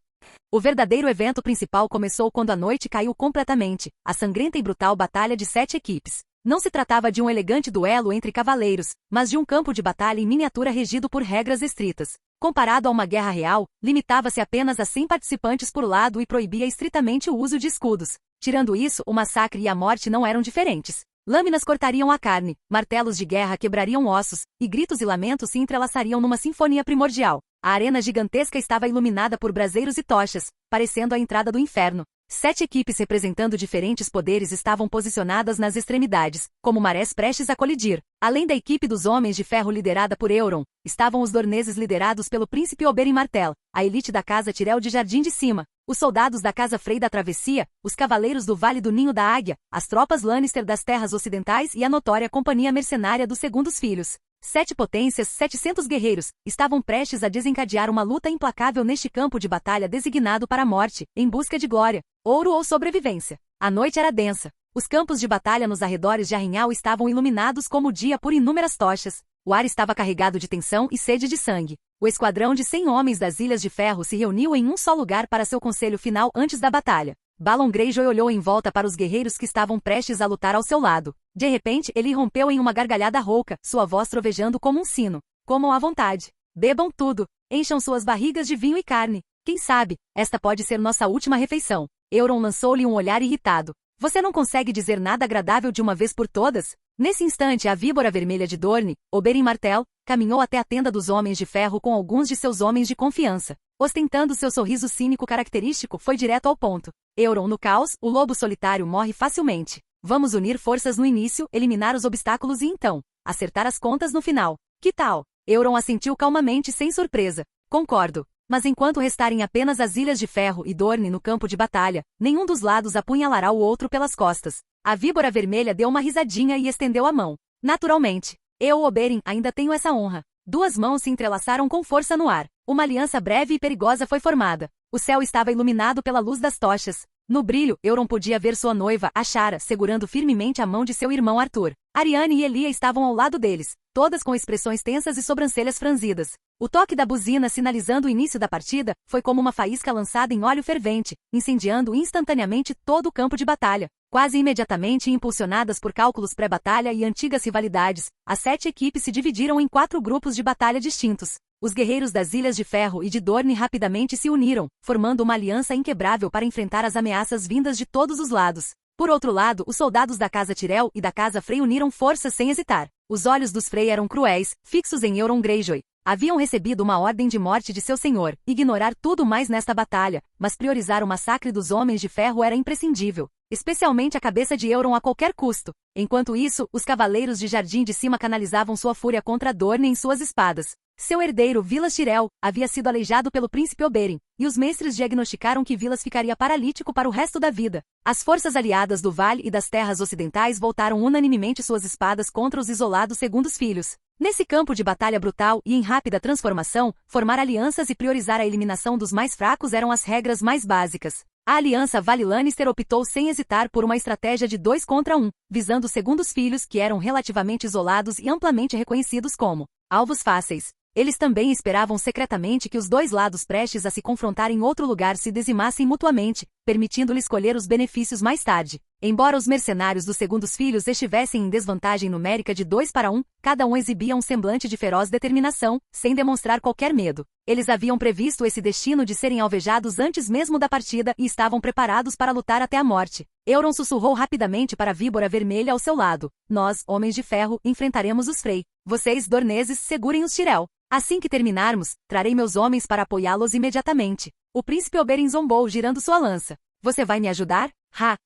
O verdadeiro evento principal começou quando a noite caiu completamente, a sangrenta e brutal batalha de 7 equipes. Não se tratava de um elegante duelo entre cavaleiros, mas de um campo de batalha em miniatura regido por regras estritas. Comparado a uma guerra real, limitava-se apenas a 100 participantes por lado e proibia estritamente o uso de escudos. Tirando isso, o massacre e a morte não eram diferentes. Lâminas cortariam a carne, martelos de guerra quebrariam ossos, e gritos e lamentos se entrelaçariam numa sinfonia primordial. A arena gigantesca estava iluminada por braseiros e tochas, parecendo a entrada do inferno. 7 equipes representando diferentes poderes estavam posicionadas nas extremidades, como marés prestes a colidir. Além da equipe dos Homens de Ferro liderada por Euron, estavam os Dorneses liderados pelo príncipe Oberyn Martell, a elite da Casa Tyrell de Jardim de Cima, os soldados da Casa Frey da Travessia, os Cavaleiros do Vale do Ninho da Águia, as tropas Lannister das Terras Ocidentais e a notória Companhia Mercenária dos Segundos Filhos. 7 potências, 700 guerreiros, estavam prestes a desencadear uma luta implacável neste campo de batalha designado para a morte, em busca de glória, ouro ou sobrevivência. A noite era densa. Os campos de batalha nos arredores de Arrinhal estavam iluminados como o dia por inúmeras tochas. O ar estava carregado de tensão e sede de sangue. O esquadrão de 100 homens das Ilhas de Ferro se reuniu em um só lugar para seu conselho final antes da batalha. Balon Greyjoy olhou em volta para os guerreiros que estavam prestes a lutar ao seu lado. De repente, ele irrompeu em uma gargalhada rouca, sua voz trovejando como um sino. "Comam à vontade. Bebam tudo. Encham suas barrigas de vinho e carne. Quem sabe, esta pode ser nossa última refeição." Euron lançou-lhe um olhar irritado. Você não consegue dizer nada agradável de uma vez por todas? Nesse instante, a víbora vermelha de Dorne, Oberyn Martell, caminhou até a tenda dos Homens de Ferro com alguns de seus homens de confiança. Ostentando seu sorriso cínico característico, foi direto ao ponto. Euron no caos, o lobo solitário morre facilmente. Vamos unir forças no início, eliminar os obstáculos e então, acertar as contas no final. Que tal? Euron assentiu calmamente sem surpresa. Concordo. Mas enquanto restarem apenas as Ilhas de Ferro e Dorne no campo de batalha, nenhum dos lados apunhalará o outro pelas costas. A víbora vermelha deu uma risadinha e estendeu a mão. Naturalmente. Eu, Oberyn, ainda tenho essa honra. Duas mãos se entrelaçaram com força no ar. Uma aliança breve e perigosa foi formada. O céu estava iluminado pela luz das tochas. No brilho, Euron podia ver sua noiva, Ashara, segurando firmemente a mão de seu irmão Arthur. Arianne e Elia estavam ao lado deles, todas com expressões tensas e sobrancelhas franzidas. O toque da buzina sinalizando o início da partida foi como uma faísca lançada em óleo fervente, incendiando instantaneamente todo o campo de batalha. Quase imediatamente impulsionadas por cálculos pré-batalha e antigas rivalidades, as 7 equipes se dividiram em 4 grupos de batalha distintos. Os guerreiros das Ilhas de Ferro e de Dorne rapidamente se uniram, formando uma aliança inquebrável para enfrentar as ameaças vindas de todos os lados. Por outro lado, os soldados da Casa Tyrell e da Casa Frey uniram forças sem hesitar. Os olhos dos Frey eram cruéis, fixos em Euron Greyjoy. Haviam recebido uma ordem de morte de seu senhor, ignorar tudo mais nesta batalha, mas priorizar o massacre dos Homens de Ferro era imprescindível, especialmente a cabeça de Euron a qualquer custo. Enquanto isso, os Cavaleiros de Jardim de Cima canalizavam sua fúria contra Dorne em suas espadas. Seu herdeiro, Vilas Tyrell, havia sido aleijado pelo príncipe Oberyn, e os mestres diagnosticaram que Vilas ficaria paralítico para o resto da vida. As forças aliadas do Vale e das Terras Ocidentais voltaram unanimemente suas espadas contra os isolados segundos filhos. Nesse campo de batalha brutal e em rápida transformação, formar alianças e priorizar a eliminação dos mais fracos eram as regras mais básicas. A aliança Vale-Lannister optou sem hesitar por uma estratégia de 2 contra 1, visando os segundos filhos que eram relativamente isolados e amplamente reconhecidos como alvos fáceis. Eles também esperavam secretamente que os dois lados prestes a se confrontar em outro lugar se dizimassem mutuamente, permitindo-lhes colher os benefícios mais tarde. Embora os mercenários dos segundos filhos estivessem em desvantagem numérica de 2 para 1, cada um exibia um semblante de feroz determinação, sem demonstrar qualquer medo. Eles haviam previsto esse destino de serem alvejados antes mesmo da partida e estavam preparados para lutar até a morte. Euron sussurrou rapidamente para a víbora vermelha ao seu lado. Nós, Homens de Ferro, enfrentaremos os Frey. Vocês, Dorneses, segurem os Tyrell. Assim que terminarmos, trarei meus homens para apoiá-los imediatamente. O príncipe Oberyn zombou, girando sua lança. Você vai me ajudar?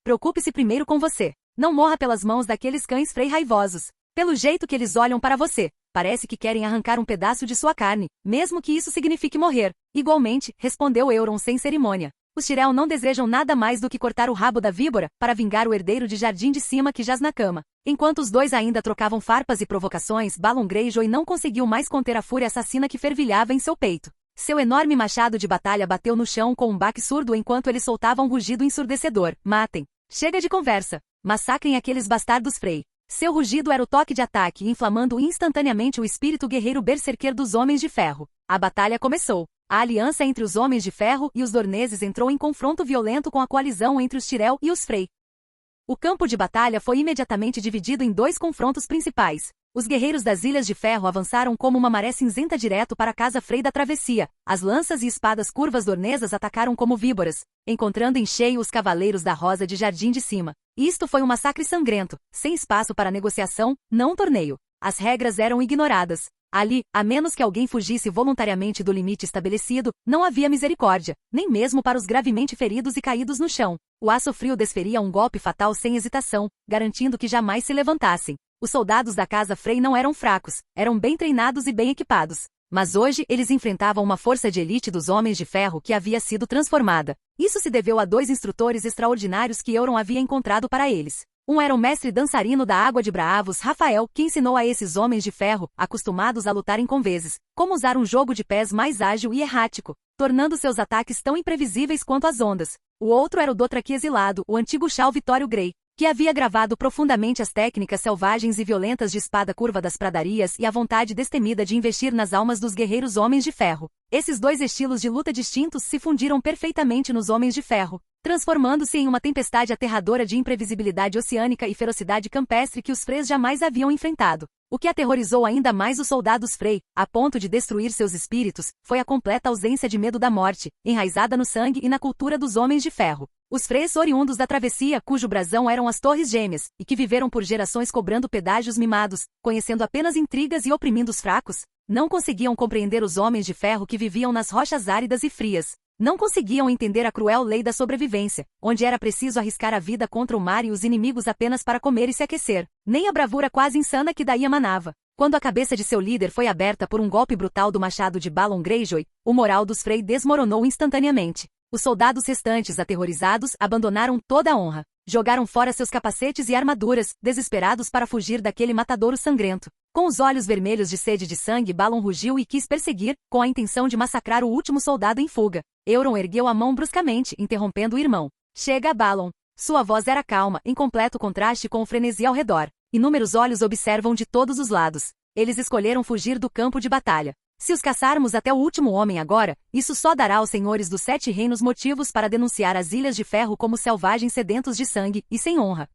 Preocupe-se primeiro com você. Não morra pelas mãos daqueles cães Frey raivosos. Pelo jeito que eles olham para você, parece que querem arrancar um pedaço de sua carne, mesmo que isso signifique morrer. Igualmente, respondeu Euron sem cerimônia. Os Tyrell não desejam nada mais do que cortar o rabo da víbora, para vingar o herdeiro de Jardim de Cima que jaz na cama. Enquanto os dois ainda trocavam farpas e provocações, Balon Greyjoy não conseguiu mais conter a fúria assassina que fervilhava em seu peito. Seu enorme machado de batalha bateu no chão com um baque surdo enquanto ele soltava um rugido ensurdecedor. Matem. Chega de conversa. Massacrem aqueles bastardos Frey. Seu rugido era o toque de ataque, inflamando instantaneamente o espírito guerreiro berserker dos Homens de Ferro. A batalha começou. A aliança entre os Homens de Ferro e os Dorneses entrou em confronto violento com a coalizão entre os Tyrell e os Frey. O campo de batalha foi imediatamente dividido em 2 confrontos principais. Os guerreiros das Ilhas de Ferro avançaram como uma maré cinzenta direto para a Casa Frey da Travessia. As lanças e espadas curvas dornesas atacaram como víboras, encontrando em cheio os Cavaleiros da Rosa de Jardim de Cima. Isto foi um massacre sangrento, sem espaço para negociação, não torneio. As regras eram ignoradas. Ali, a menos que alguém fugisse voluntariamente do limite estabelecido, não havia misericórdia, nem mesmo para os gravemente feridos e caídos no chão. O aço frio desferia um golpe fatal sem hesitação, garantindo que jamais se levantassem. Os soldados da Casa Frey não eram fracos, eram bem treinados e bem equipados. Mas hoje eles enfrentavam uma força de elite dos Homens de Ferro que havia sido transformada. Isso se deveu a 2 instrutores extraordinários que Euron havia encontrado para eles. Um era o mestre dançarino da Água de Braavos, Rafael, que ensinou a esses Homens de Ferro, acostumados a lutar em convezes, como usar um jogo de pés mais ágil e errático, tornando seus ataques tão imprevisíveis quanto as ondas. O outro era o Dothraki exilado, o antigo Shao Vitório Grey, que havia gravado profundamente as técnicas selvagens e violentas de espada curva das pradarias e a vontade destemida de investir nas almas dos guerreiros Homens de Ferro. Esses 2 estilos de luta distintos se fundiram perfeitamente nos Homens de Ferro, transformando-se em uma tempestade aterradora de imprevisibilidade oceânica e ferocidade campestre que os Freys jamais haviam enfrentado. O que aterrorizou ainda mais os soldados Frey, a ponto de destruir seus espíritos, foi a completa ausência de medo da morte, enraizada no sangue e na cultura dos homens de ferro. Os Freys oriundos da travessia, cujo brasão eram as Torres Gêmeas, e que viveram por gerações cobrando pedágios mimados, conhecendo apenas intrigas e oprimindo os fracos, não conseguiam compreender os homens de ferro que viviam nas rochas áridas e frias. Não conseguiam entender a cruel lei da sobrevivência, onde era preciso arriscar a vida contra o mar e os inimigos apenas para comer e se aquecer, nem a bravura quase insana que daí emanava. Quando a cabeça de seu líder foi aberta por um golpe brutal do machado de Balon Greyjoy, o moral dos Frey desmoronou instantaneamente. Os soldados restantes, aterrorizados, abandonaram toda a honra. Jogaram fora seus capacetes e armaduras, desesperados para fugir daquele matadouro sangrento. Com os olhos vermelhos de sede de sangue, Balon rugiu e quis perseguir, com a intenção de massacrar o último soldado em fuga. Euron ergueu a mão bruscamente, interrompendo o irmão. Chega, Balon. Sua voz era calma, em completo contraste com o frenesi ao redor. Inúmeros olhos observam de todos os lados. Eles escolheram fugir do campo de batalha. Se os caçarmos até o último homem agora, isso só dará aos senhores dos 7 reinos motivos para denunciar as Ilhas de Ferro como selvagens sedentos de sangue e sem honra.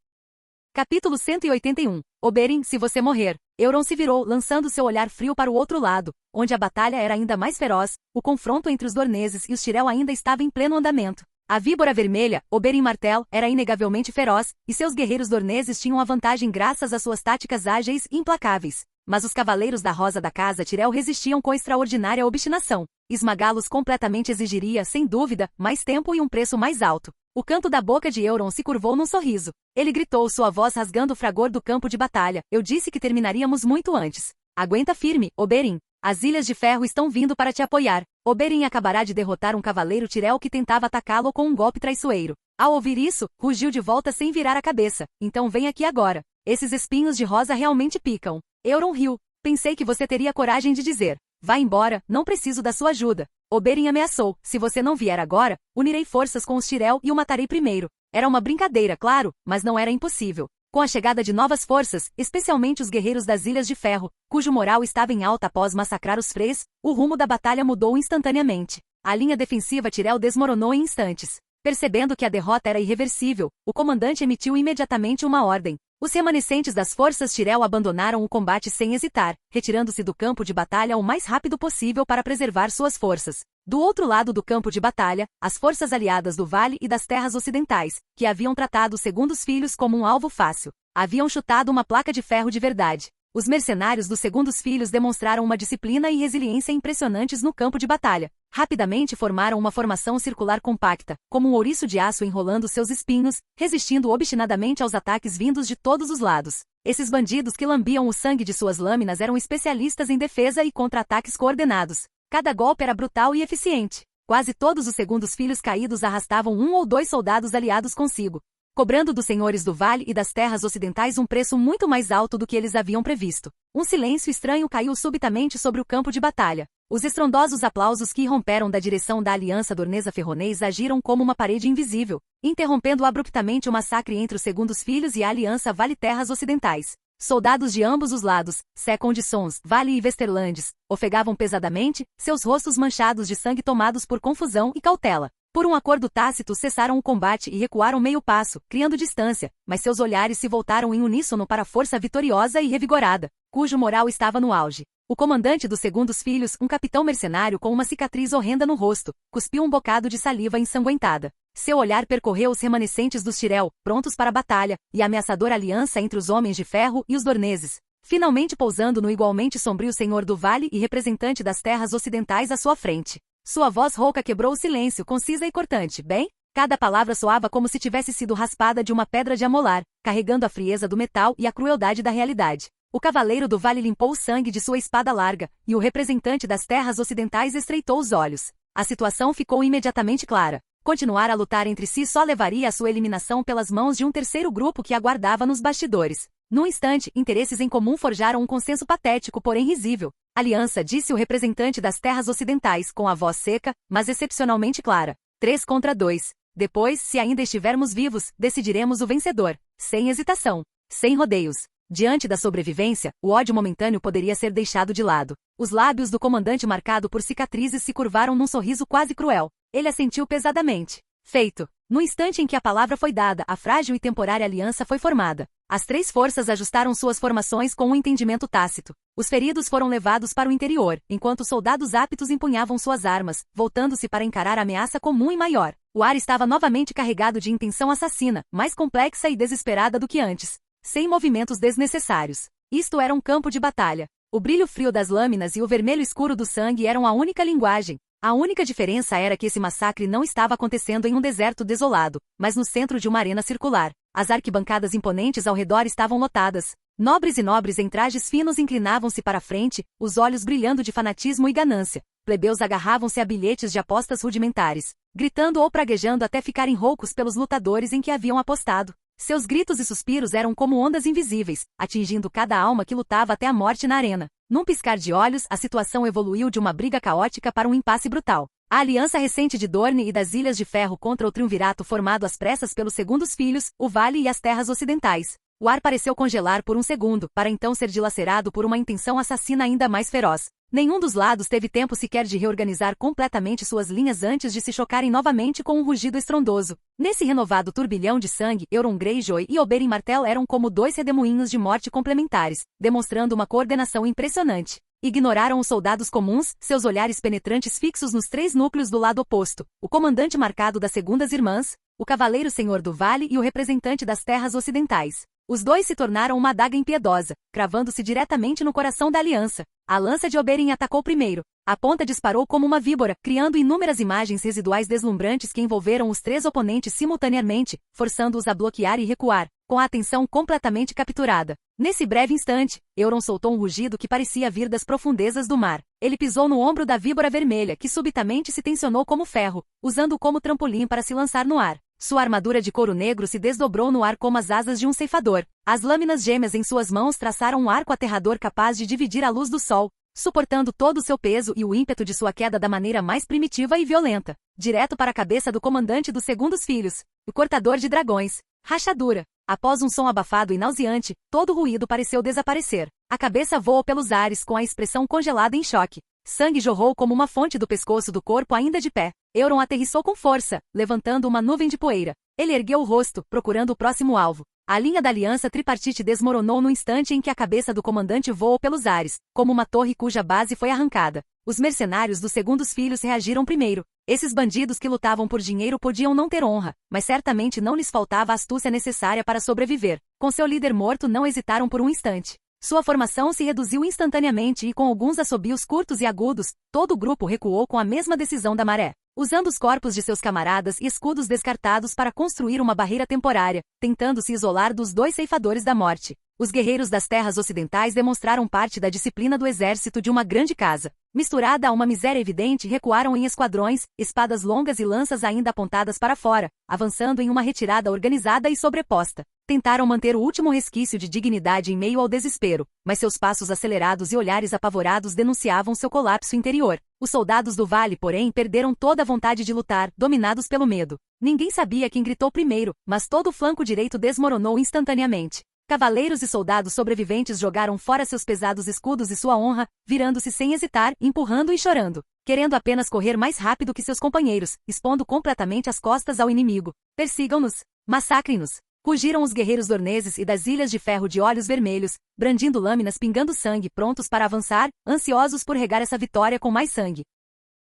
Capítulo 181. Oberyn, se você morrer. Euron se virou, lançando seu olhar frio para o outro lado, onde a batalha era ainda mais feroz. O confronto entre os Dorneses e os Tyrell ainda estava em pleno andamento. A víbora vermelha, Oberyn Martell, era inegavelmente feroz, e seus guerreiros Dorneses tinham a vantagem graças às suas táticas ágeis e implacáveis. Mas os cavaleiros da Rosa da Casa Tyrell resistiam com extraordinária obstinação. Esmagá-los completamente exigiria, sem dúvida, mais tempo e um preço mais alto. O canto da boca de Euron se curvou num sorriso. Ele gritou, sua voz rasgando o fragor do campo de batalha. Eu disse que terminaríamos muito antes. Aguenta firme, Oberyn. As Ilhas de Ferro estão vindo para te apoiar. Oberyn acabará de derrotar um cavaleiro Tyrell que tentava atacá-lo com um golpe traiçoeiro. Ao ouvir isso, rugiu de volta sem virar a cabeça. Então vem aqui agora. Esses espinhos de rosa realmente picam. Euron riu. Pensei que você teria coragem de dizer. Vá embora, não preciso da sua ajuda. Oberyn ameaçou. Se você não vier agora, unirei forças com os Tyrell e o matarei primeiro. Era uma brincadeira, claro, mas não era impossível. Com a chegada de novas forças, especialmente os guerreiros das Ilhas de Ferro, cujo moral estava em alta após massacrar os Freys, o rumo da batalha mudou instantaneamente. A linha defensiva Tyrell desmoronou em instantes. Percebendo que a derrota era irreversível, o comandante emitiu imediatamente uma ordem. Os remanescentes das forças Tyrell abandonaram o combate sem hesitar, retirando-se do campo de batalha o mais rápido possível para preservar suas forças. Do outro lado do campo de batalha, as forças aliadas do Vale e das Terras Ocidentais, que haviam tratado os segundos filhos como um alvo fácil, haviam chutado uma placa de ferro de verdade. Os mercenários dos segundos filhos demonstraram uma disciplina e resiliência impressionantes no campo de batalha. Rapidamente formaram uma formação circular compacta, como um ouriço de aço enrolando seus espinhos, resistindo obstinadamente aos ataques vindos de todos os lados. Esses bandidos que lambiam o sangue de suas lâminas eram especialistas em defesa e contra-ataques coordenados. Cada golpe era brutal e eficiente. Quase todos os segundos filhos caídos arrastavam 1 ou 2 soldados aliados consigo, cobrando dos senhores do Vale e das Terras Ocidentais um preço muito mais alto do que eles haviam previsto. Um silêncio estranho caiu subitamente sobre o campo de batalha. Os estrondosos aplausos que irromperam da direção da Aliança Dornesa-Ferronês agiram como uma parede invisível, interrompendo abruptamente o massacre entre os segundos filhos e a Aliança Vale-Terras Ocidentais. Soldados de ambos os lados, Second Sons, Vale e Westerlandes, ofegavam pesadamente, seus rostos manchados de sangue tomados por confusão e cautela. Por um acordo tácito cessaram o combate e recuaram meio passo, criando distância, mas seus olhares se voltaram em uníssono para a força vitoriosa e revigorada, cujo moral estava no auge. O comandante dos segundos filhos, um capitão mercenário com uma cicatriz horrenda no rosto, cuspiu um bocado de saliva ensanguentada. Seu olhar percorreu os remanescentes dos Tyrell, prontos para a batalha, e a ameaçadora aliança entre os Homens de Ferro e os Dorneses, finalmente pousando no igualmente sombrio Senhor do Vale e representante das Terras Ocidentais à sua frente. Sua voz rouca quebrou o silêncio, concisa e cortante. Bem? Cada palavra soava como se tivesse sido raspada de uma pedra de amolar, carregando a frieza do metal e a crueldade da realidade. O cavaleiro do Vale limpou o sangue de sua espada larga, e o representante das Terras Ocidentais estreitou os olhos. A situação ficou imediatamente clara. Continuar a lutar entre si só levaria à sua eliminação pelas mãos de um terceiro grupo que aguardava nos bastidores. Num instante, interesses em comum forjaram um consenso patético, porém risível. Aliança, disse o representante das Terras Ocidentais, com a voz seca, mas excepcionalmente clara. 3 contra 2. Depois, se ainda estivermos vivos, decidiremos o vencedor. Sem hesitação. Sem rodeios. Diante da sobrevivência, o ódio momentâneo poderia ser deixado de lado. Os lábios do comandante marcado por cicatrizes se curvaram num sorriso quase cruel. Ele assentiu pesadamente. Feito. No instante em que a palavra foi dada, a frágil e temporária aliança foi formada. As três forças ajustaram suas formações com um entendimento tácito. Os feridos foram levados para o interior, enquanto os soldados aptos empunhavam suas armas, voltando-se para encarar a ameaça comum e maior. O ar estava novamente carregado de intenção assassina, mais complexa e desesperada do que antes. Sem movimentos desnecessários. Isto era um campo de batalha. O brilho frio das lâminas e o vermelho escuro do sangue eram a única linguagem. A única diferença era que esse massacre não estava acontecendo em um deserto desolado, mas no centro de uma arena circular. As arquibancadas imponentes ao redor estavam lotadas. Nobres e nobres em trajes finos inclinavam-se para a frente, os olhos brilhando de fanatismo e ganância. Plebeus agarravam-se a bilhetes de apostas rudimentares, gritando ou praguejando até ficarem roucos pelos lutadores em que haviam apostado. Seus gritos e suspiros eram como ondas invisíveis, atingindo cada alma que lutava até a morte na arena. Num piscar de olhos, a situação evoluiu de uma briga caótica para um impasse brutal. A aliança recente de Dorne e das Ilhas de Ferro contra o triunvirato formado às pressas pelos Segundos Filhos, o Vale e as Terras Ocidentais. O ar pareceu congelar por um segundo, para então ser dilacerado por uma intenção assassina ainda mais feroz. Nenhum dos lados teve tempo sequer de reorganizar completamente suas linhas antes de se chocarem novamente com um rugido estrondoso. Nesse renovado turbilhão de sangue, Euron Greyjoy e Oberyn Martell eram como dois redemoinhos de morte complementares, demonstrando uma coordenação impressionante. Ignoraram os soldados comuns, seus olhares penetrantes fixos nos três núcleos do lado oposto, o comandante marcado das Segundas Irmãs, o cavaleiro senhor do Vale e o representante das Terras Ocidentais. Os dois se tornaram uma adaga impiedosa, cravando-se diretamente no coração da aliança. A lança de Oberyn atacou primeiro. A ponta disparou como uma víbora, criando inúmeras imagens residuais deslumbrantes que envolveram os três oponentes simultaneamente, forçando-os a bloquear e recuar, com a atenção completamente capturada. Nesse breve instante, Euron soltou um rugido que parecia vir das profundezas do mar. Ele pisou no ombro da víbora vermelha, que subitamente se tensionou como ferro, usando-o como trampolim para se lançar no ar. Sua armadura de couro negro se desdobrou no ar como as asas de um ceifador. As lâminas gêmeas em suas mãos traçaram um arco aterrador capaz de dividir a luz do sol, suportando todo o seu peso e o ímpeto de sua queda da maneira mais primitiva e violenta, direto para a cabeça do comandante dos Segundos Filhos, o cortador de dragões. Rachadura. Após um som abafado e nauseante, todo o ruído pareceu desaparecer. A cabeça voou pelos ares com a expressão congelada em choque. Sangue jorrou como uma fonte do pescoço do corpo ainda de pé. Euron aterrissou com força, levantando uma nuvem de poeira. Ele ergueu o rosto, procurando o próximo alvo. A linha da aliança tripartite desmoronou no instante em que a cabeça do comandante voou pelos ares, como uma torre cuja base foi arrancada. Os mercenários dos Segundos Filhos reagiram primeiro. Esses bandidos que lutavam por dinheiro podiam não ter honra, mas certamente não lhes faltava a astúcia necessária para sobreviver. Com seu líder morto, não hesitaram por um instante. Sua formação se reduziu instantaneamente e com alguns assobios curtos e agudos, todo o grupo recuou com a mesma decisão da maré, usando os corpos de seus camaradas e escudos descartados para construir uma barreira temporária, tentando se isolar dos dois ceifadores da morte. Os guerreiros das terras ocidentais demonstraram parte da disciplina do exército de uma grande casa. Misturada a uma miséria evidente, recuaram em esquadrões, espadas longas e lanças ainda apontadas para fora, avançando em uma retirada organizada e sobreposta. Tentaram manter o último resquício de dignidade em meio ao desespero, mas seus passos acelerados e olhares apavorados denunciavam seu colapso interior. Os soldados do Vale, porém, perderam toda a vontade de lutar, dominados pelo medo. Ninguém sabia quem gritou primeiro, mas todo o flanco direito desmoronou instantaneamente. Cavaleiros e soldados sobreviventes jogaram fora seus pesados escudos e sua honra, virando-se sem hesitar, empurrando e chorando, querendo apenas correr mais rápido que seus companheiros, expondo completamente as costas ao inimigo. Persigam-nos! Massacrem-nos! Rugiram os guerreiros dorneses e das Ilhas de Ferro de olhos vermelhos, brandindo lâminas pingando sangue, prontos para avançar, ansiosos por regar essa vitória com mais sangue.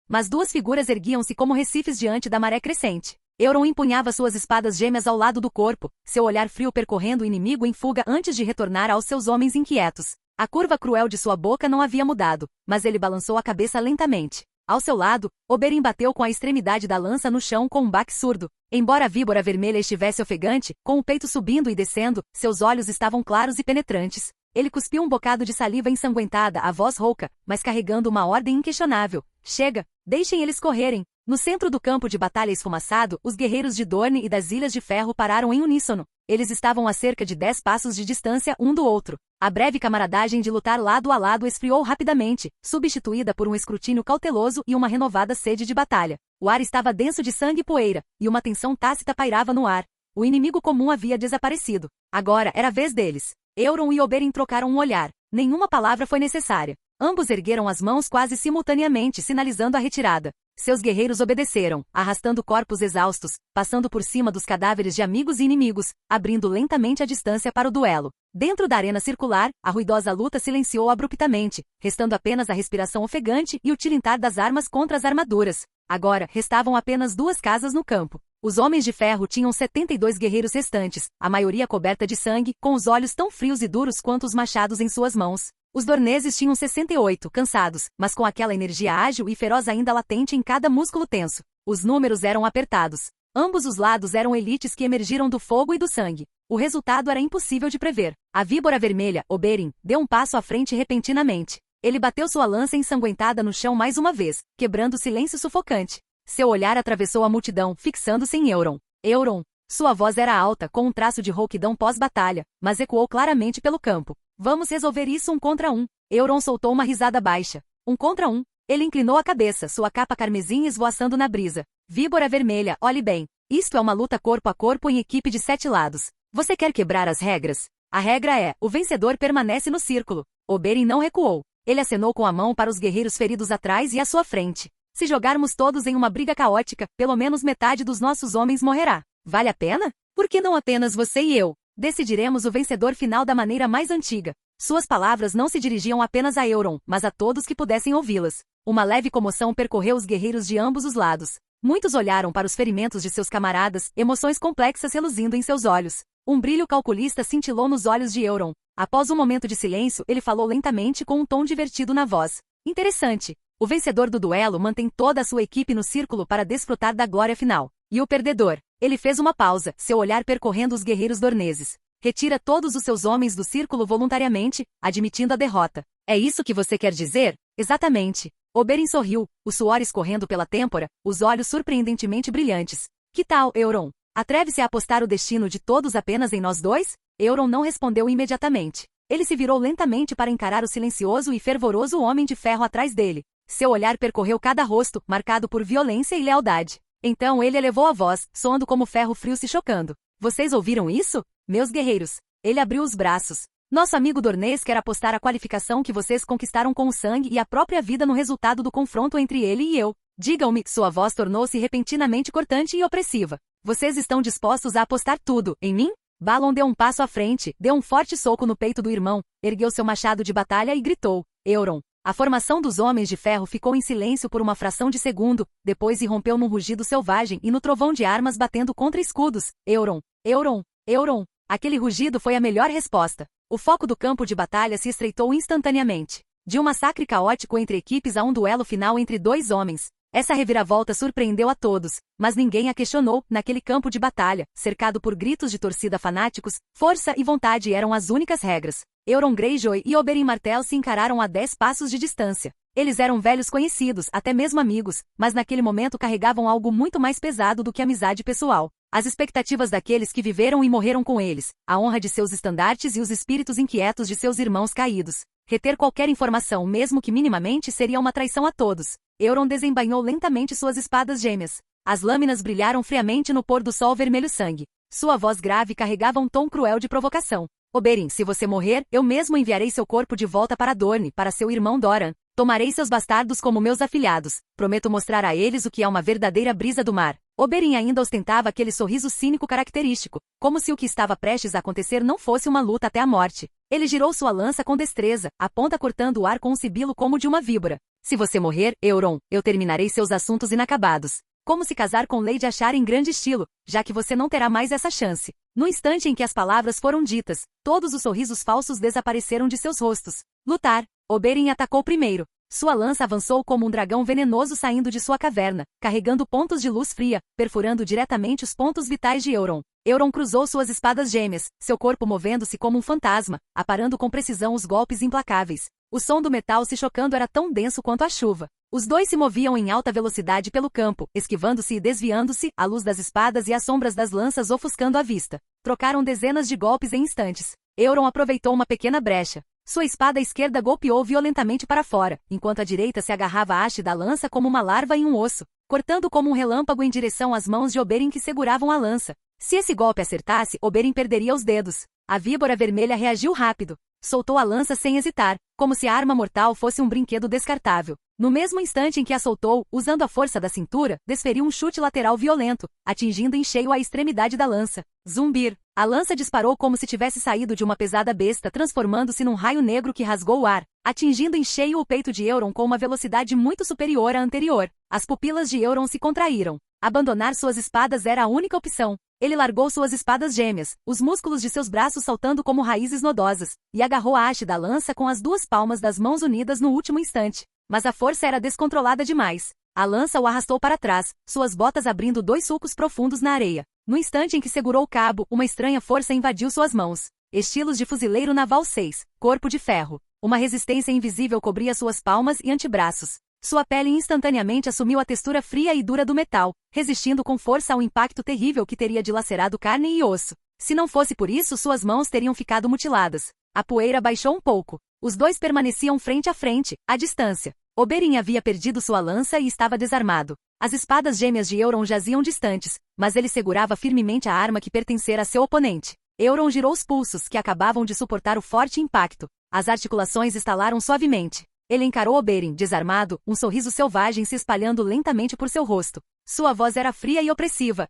Mas duas figuras erguiam-se como recifes diante da maré crescente. Euron empunhava suas espadas gêmeas ao lado do corpo, seu olhar frio percorrendo o inimigo em fuga antes de retornar aos seus homens inquietos. A curva cruel de sua boca não havia mudado, mas ele balançou a cabeça lentamente. Ao seu lado, Oberyn bateu com a extremidade da lança no chão com um baque surdo. Embora a víbora vermelha estivesse ofegante, com o peito subindo e descendo, seus olhos estavam claros e penetrantes. Ele cuspiu um bocado de saliva ensanguentada, a voz rouca, mas carregando uma ordem inquestionável. Chega! Deixem eles correrem! No centro do campo de batalha esfumaçado, os guerreiros de Dorne e das Ilhas de Ferro pararam em uníssono. Eles estavam a cerca de 10 passos de distância um do outro. A breve camaradagem de lutar lado a lado esfriou rapidamente, substituída por um escrutínio cauteloso e uma renovada sede de batalha. O ar estava denso de sangue e poeira, e uma tensão tácita pairava no ar. O inimigo comum havia desaparecido. Agora era a vez deles. Euron e Oberyn trocaram um olhar. Nenhuma palavra foi necessária. Ambos ergueram as mãos quase simultaneamente, sinalizando a retirada. Seus guerreiros obedeceram, arrastando corpos exaustos, passando por cima dos cadáveres de amigos e inimigos, abrindo lentamente a distância para o duelo. Dentro da arena circular, a ruidosa luta silenciou abruptamente, restando apenas a respiração ofegante e o tilintar das armas contra as armaduras. Agora, restavam apenas 2 casas no campo. Os Homens de Ferro tinham 72 guerreiros restantes, a maioria coberta de sangue, com os olhos tão frios e duros quanto os machados em suas mãos. Os Dorneses tinham 68, cansados, mas com aquela energia ágil e feroz ainda latente em cada músculo tenso. Os números eram apertados. Ambos os lados eram elites que emergiram do fogo e do sangue. O resultado era impossível de prever. A víbora vermelha, Oberyn, deu um passo à frente repentinamente. Ele bateu sua lança ensanguentada no chão mais uma vez, quebrando o silêncio sufocante. Seu olhar atravessou a multidão, fixando-se em Euron. Euron. Sua voz era alta, com um traço de rouquidão pós-batalha, mas ecoou claramente pelo campo. Vamos resolver isso 1 contra 1. Euron soltou uma risada baixa. 1 contra 1. Ele inclinou a cabeça, sua capa carmesim esvoaçando na brisa. Víbora vermelha, olhe bem. Isto é uma luta corpo a corpo em equipe de 7 lados. Você quer quebrar as regras? A regra é, o vencedor permanece no círculo. Oberyn não recuou. Ele acenou com a mão para os guerreiros feridos atrás e à sua frente. Se jogarmos todos em uma briga caótica, pelo menos metade dos nossos homens morrerá. Vale a pena? Por que não apenas você e eu? Decidiremos o vencedor final da maneira mais antiga. Suas palavras não se dirigiam apenas a Euron, mas a todos que pudessem ouvi-las. Uma leve comoção percorreu os guerreiros de ambos os lados. Muitos olharam para os ferimentos de seus camaradas, emoções complexas reluzindo em seus olhos. Um brilho calculista cintilou nos olhos de Euron. Após um momento de silêncio, ele falou lentamente com um tom divertido na voz. Interessante. O vencedor do duelo mantém toda a sua equipe no círculo para desfrutar da glória final. E o perdedor? Ele fez uma pausa, seu olhar percorrendo os guerreiros dorneses. Retira todos os seus homens do círculo voluntariamente, admitindo a derrota. É isso que você quer dizer? Exatamente. Oberyn sorriu, o suor escorrendo pela têmpora, os olhos surpreendentemente brilhantes. Que tal, Euron? Atreve-se a apostar o destino de todos apenas em nós dois? Euron não respondeu imediatamente. Ele se virou lentamente para encarar o silencioso e fervoroso Homem de Ferro atrás dele. Seu olhar percorreu cada rosto, marcado por violência e lealdade. Então ele elevou a voz, soando como ferro frio se chocando. Vocês ouviram isso? Meus guerreiros. Ele abriu os braços. Nosso amigo Dornês quer apostar a qualificação que vocês conquistaram com o sangue e a própria vida no resultado do confronto entre ele e eu. Digam-me, sua voz tornou-se repentinamente cortante e opressiva. Vocês estão dispostos a apostar tudo, em mim? Balon deu um passo à frente, deu um forte soco no peito do irmão, ergueu seu machado de batalha e gritou. Euron. A formação dos Homens de Ferro ficou em silêncio por uma fração de segundo, depois irrompeu num rugido selvagem e no trovão de armas batendo contra escudos. Euron. Euron. Euron. Aquele rugido foi a melhor resposta. O foco do campo de batalha se estreitou instantaneamente. De um massacre caótico entre equipes a um duelo final entre 2 homens. Essa reviravolta surpreendeu a todos, mas ninguém a questionou. Naquele campo de batalha, cercado por gritos de torcida fanáticos, força e vontade eram as únicas regras. Euron Greyjoy e Oberyn Martell se encararam a 10 passos de distância. Eles eram velhos conhecidos, até mesmo amigos, mas naquele momento carregavam algo muito mais pesado do que amizade pessoal. As expectativas daqueles que viveram e morreram com eles, a honra de seus estandartes e os espíritos inquietos de seus irmãos caídos. Reter qualquer informação, mesmo que minimamente, seria uma traição a todos. Euron desembainhou lentamente suas espadas gêmeas. As lâminas brilharam friamente no pôr do sol vermelho sangue. Sua voz grave carregava um tom cruel de provocação. Oberyn, se você morrer, eu mesmo enviarei seu corpo de volta para Dorne, para seu irmão Doran. Tomarei seus bastardos como meus afilhados. Prometo mostrar a eles o que é uma verdadeira brisa do mar. Oberyn ainda ostentava aquele sorriso cínico característico, como se o que estava prestes a acontecer não fosse uma luta até a morte. Ele girou sua lança com destreza, a ponta cortando o ar com um sibilo como de uma víbora. Se você morrer, Euron, eu terminarei seus assuntos inacabados. Como se casar com Lady Ashara em grande estilo, já que você não terá mais essa chance. No instante em que as palavras foram ditas, todos os sorrisos falsos desapareceram de seus rostos. Lutar. Oberyn atacou primeiro. Sua lança avançou como um dragão venenoso saindo de sua caverna, carregando pontos de luz fria, perfurando diretamente os pontos vitais de Euron. Euron cruzou suas espadas gêmeas, seu corpo movendo-se como um fantasma, aparando com precisão os golpes implacáveis. O som do metal se chocando era tão denso quanto a chuva. Os dois se moviam em alta velocidade pelo campo, esquivando-se e desviando-se, a luz das espadas e as sombras das lanças ofuscando a vista. Trocaram dezenas de golpes em instantes. Euron aproveitou uma pequena brecha. Sua espada esquerda golpeou violentamente para fora, enquanto a direita se agarrava à haste da lança como uma larva em um osso, cortando como um relâmpago em direção às mãos de Oberyn que seguravam a lança. Se esse golpe acertasse, Oberyn perderia os dedos. A víbora vermelha reagiu rápido. Soltou a lança sem hesitar, como se a arma mortal fosse um brinquedo descartável. No mesmo instante em que a soltou, usando a força da cintura, desferiu um chute lateral violento, atingindo em cheio a extremidade da lança. Zumbir. A lança disparou como se tivesse saído de uma pesada besta, transformando-se num raio negro que rasgou o ar, atingindo em cheio o peito de Euron com uma velocidade muito superior à anterior. As pupilas de Euron se contraíram. Abandonar suas espadas era a única opção. Ele largou suas espadas gêmeas, os músculos de seus braços saltando como raízes nodosas, e agarrou a haste da lança com as duas palmas das mãos unidas no último instante. Mas a força era descontrolada demais. A lança o arrastou para trás, suas botas abrindo 2 sulcos profundos na areia. No instante em que segurou o cabo, uma estranha força invadiu suas mãos. Estilos de fuzileiro naval 6, corpo de ferro. Uma resistência invisível cobria suas palmas e antebraços. Sua pele instantaneamente assumiu a textura fria e dura do metal, resistindo com força ao impacto terrível que teria dilacerado carne e osso. Se não fosse por isso, suas mãos teriam ficado mutiladas. A poeira baixou um pouco. Os dois permaneciam frente a frente, à distância. Oberyn havia perdido sua lança e estava desarmado. As espadas gêmeas de Euron jaziam distantes, mas ele segurava firmemente a arma que pertencera a seu oponente. Euron girou os pulsos, que acabavam de suportar o forte impacto. As articulações estalaram suavemente. Ele encarou Oberyn, desarmado, um sorriso selvagem se espalhando lentamente por seu rosto. Sua voz era fria e opressiva.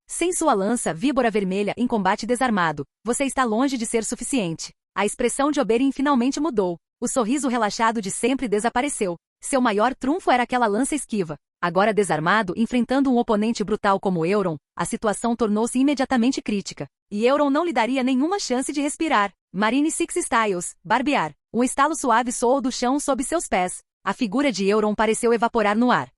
Sem sua lança, víbora vermelha, em combate desarmado, você está longe de ser suficiente. A expressão de Oberyn finalmente mudou. O sorriso relaxado de sempre desapareceu. Seu maior trunfo era aquela lança esquiva. Agora desarmado, enfrentando um oponente brutal como Euron, a situação tornou-se imediatamente crítica. E Euron não lhe daria nenhuma chance de respirar. Marine Six Styles, barbear. Um estalo suave soou do chão sob seus pés. A figura de Euron pareceu evaporar no ar.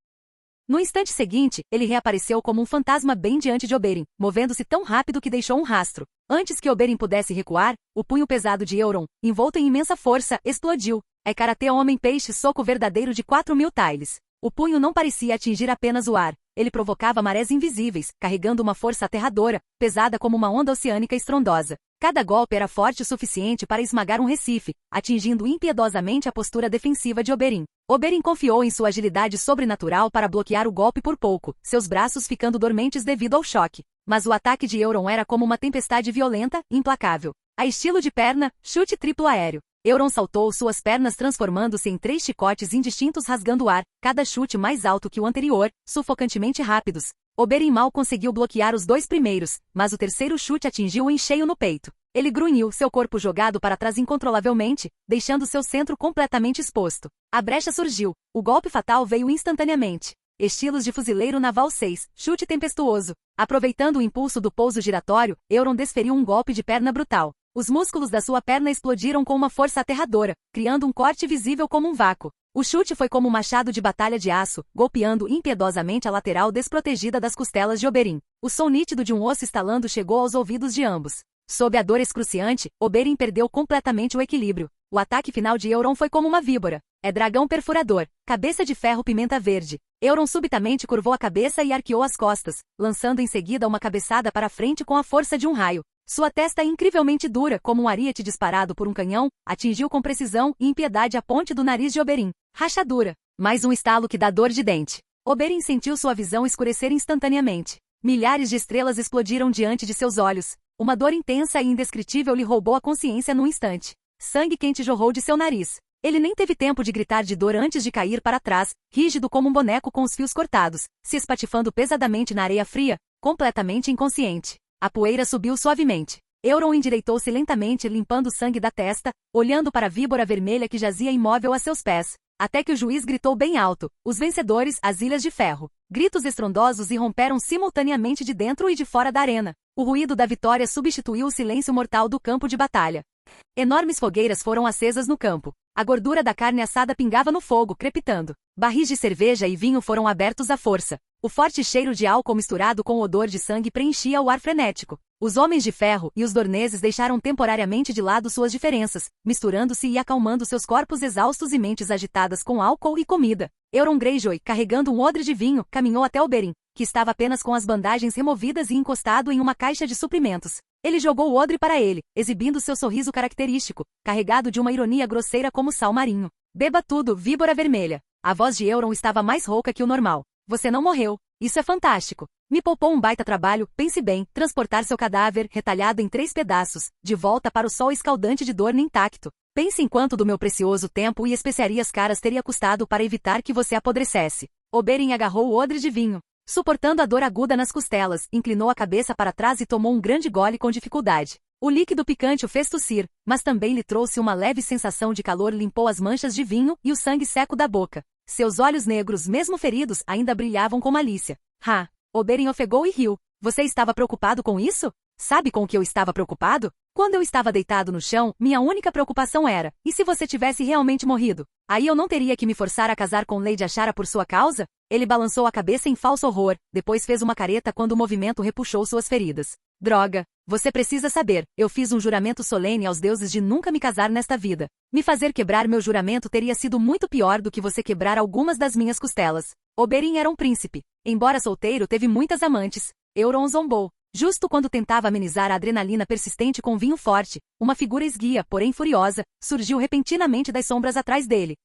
No instante seguinte, ele reapareceu como um fantasma bem diante de Oberyn, movendo-se tão rápido que deixou um rastro. Antes que Oberyn pudesse recuar, o punho pesado de Euron, envolto em imensa força, explodiu. É karatê homem-peixe, soco verdadeiro de 4.000 tiles. O punho não parecia atingir apenas o ar. Ele provocava marés invisíveis, carregando uma força aterradora, pesada como uma onda oceânica estrondosa. Cada golpe era forte o suficiente para esmagar um recife, atingindo impiedosamente a postura defensiva de Oberyn. Oberyn confiou em sua agilidade sobrenatural para bloquear o golpe por pouco, seus braços ficando dormentes devido ao choque. Mas o ataque de Euron era como uma tempestade violenta, implacável. A estilo de perna, chute triplo aéreo. Euron saltou suas pernas transformando-se em 3 chicotes indistintos rasgando o ar, cada chute mais alto que o anterior, sufocantemente rápidos. Oberyn mal conseguiu bloquear os 2 primeiros, mas o terceiro chute atingiu em cheio no peito. Ele grunhiu, seu corpo jogado para trás incontrolavelmente, deixando seu centro completamente exposto. A brecha surgiu. O golpe fatal veio instantaneamente. Estilos de fuzileiro naval 6, chute tempestuoso. Aproveitando o impulso do pouso giratório, Euron desferiu um golpe de perna brutal. Os músculos da sua perna explodiram com uma força aterradora, criando um corte visível como um vácuo. O chute foi como um machado de batalha de aço, golpeando impiedosamente a lateral desprotegida das costelas de Oberyn. O som nítido de um osso estalando chegou aos ouvidos de ambos. Sob a dor excruciante, Oberyn perdeu completamente o equilíbrio. O ataque final de Euron foi como uma víbora. É dragão perfurador, cabeça de ferro pimenta verde. Euron subitamente curvou a cabeça e arqueou as costas, lançando em seguida uma cabeçada para frente com a força de um raio. Sua testa incrivelmente dura, como um ariete disparado por um canhão, atingiu com precisão e impiedade a ponte do nariz de Oberyn. Rachadura. Mais um estalo que dá dor de dente. Oberyn sentiu sua visão escurecer instantaneamente. Milhares de estrelas explodiram diante de seus olhos. Uma dor intensa e indescritível lhe roubou a consciência num instante. Sangue quente jorrou de seu nariz. Ele nem teve tempo de gritar de dor antes de cair para trás, rígido como um boneco com os fios cortados, se espatifando pesadamente na areia fria, completamente inconsciente. A poeira subiu suavemente. Euron endireitou-se lentamente, limpando o sangue da testa, olhando para a víbora vermelha que jazia imóvel a seus pés, até que o juiz gritou bem alto: os vencedores, as Ilhas de Ferro. Gritos estrondosos irromperam simultaneamente de dentro e de fora da arena. O ruído da vitória substituiu o silêncio mortal do campo de batalha. Enormes fogueiras foram acesas no campo. A gordura da carne assada pingava no fogo, crepitando. Barris de cerveja e vinho foram abertos à força. O forte cheiro de álcool misturado com o odor de sangue preenchia o ar frenético. Os homens de ferro e os dorneses deixaram temporariamente de lado suas diferenças, misturando-se e acalmando seus corpos exaustos e mentes agitadas com álcool e comida. Euron Greyjoy, carregando um odre de vinho, caminhou até Oberyn, que estava apenas com as bandagens removidas e encostado em uma caixa de suprimentos. Ele jogou o odre para ele, exibindo seu sorriso característico, carregado de uma ironia grosseira como sal marinho. Beba tudo, víbora vermelha. A voz de Euron estava mais rouca que o normal. Você não morreu. Isso é fantástico. Me poupou um baita trabalho, pense bem, transportar seu cadáver, retalhado em 3 pedaços, de volta para o sol escaldante de Dorne intacto. Pense em quanto do meu precioso tempo e especiarias caras teria custado para evitar que você apodrecesse. Oberyn agarrou o odre de vinho. Suportando a dor aguda nas costelas, inclinou a cabeça para trás e tomou um grande gole com dificuldade. O líquido picante o fez tossir, mas também lhe trouxe uma leve sensação de calor, limpou as manchas de vinho e o sangue seco da boca. Seus olhos negros, mesmo feridos, ainda brilhavam com malícia. Oberyn ofegou e riu. Você estava preocupado com isso? Sabe com o que eu estava preocupado? Quando eu estava deitado no chão, minha única preocupação era, e se você tivesse realmente morrido? Aí eu não teria que me forçar a casar com Lady Ashara por sua causa? Ele balançou a cabeça em falso horror, depois fez uma careta quando o movimento repuxou suas feridas. Droga! Você precisa saber, eu fiz um juramento solene aos deuses de nunca me casar nesta vida. Me fazer quebrar meu juramento teria sido muito pior do que você quebrar algumas das minhas costelas. Oberyn era um príncipe. Embora solteiro, teve muitas amantes. Euron zombou. Justo quando tentava amenizar a adrenalina persistente com vinho forte, uma figura esguia, porém furiosa, surgiu repentinamente das sombras atrás dele.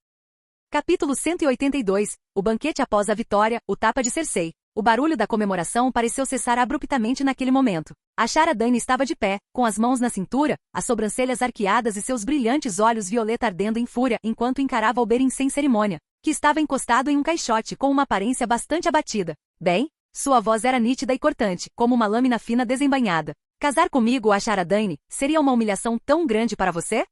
Capítulo 182. O banquete após a vitória, o tapa de Cersei. O barulho da comemoração pareceu cessar abruptamente naquele momento. Ashara Dayne estava de pé, com as mãos na cintura, as sobrancelhas arqueadas e seus brilhantes olhos violeta ardendo em fúria enquanto encarava Oberyn sem cerimônia, que estava encostado em um caixote com uma aparência bastante abatida. Bem? Sua voz era nítida e cortante, como uma lâmina fina desembainhada. Casar comigo, Ashara Dayne, seria uma humilhação tão grande para você?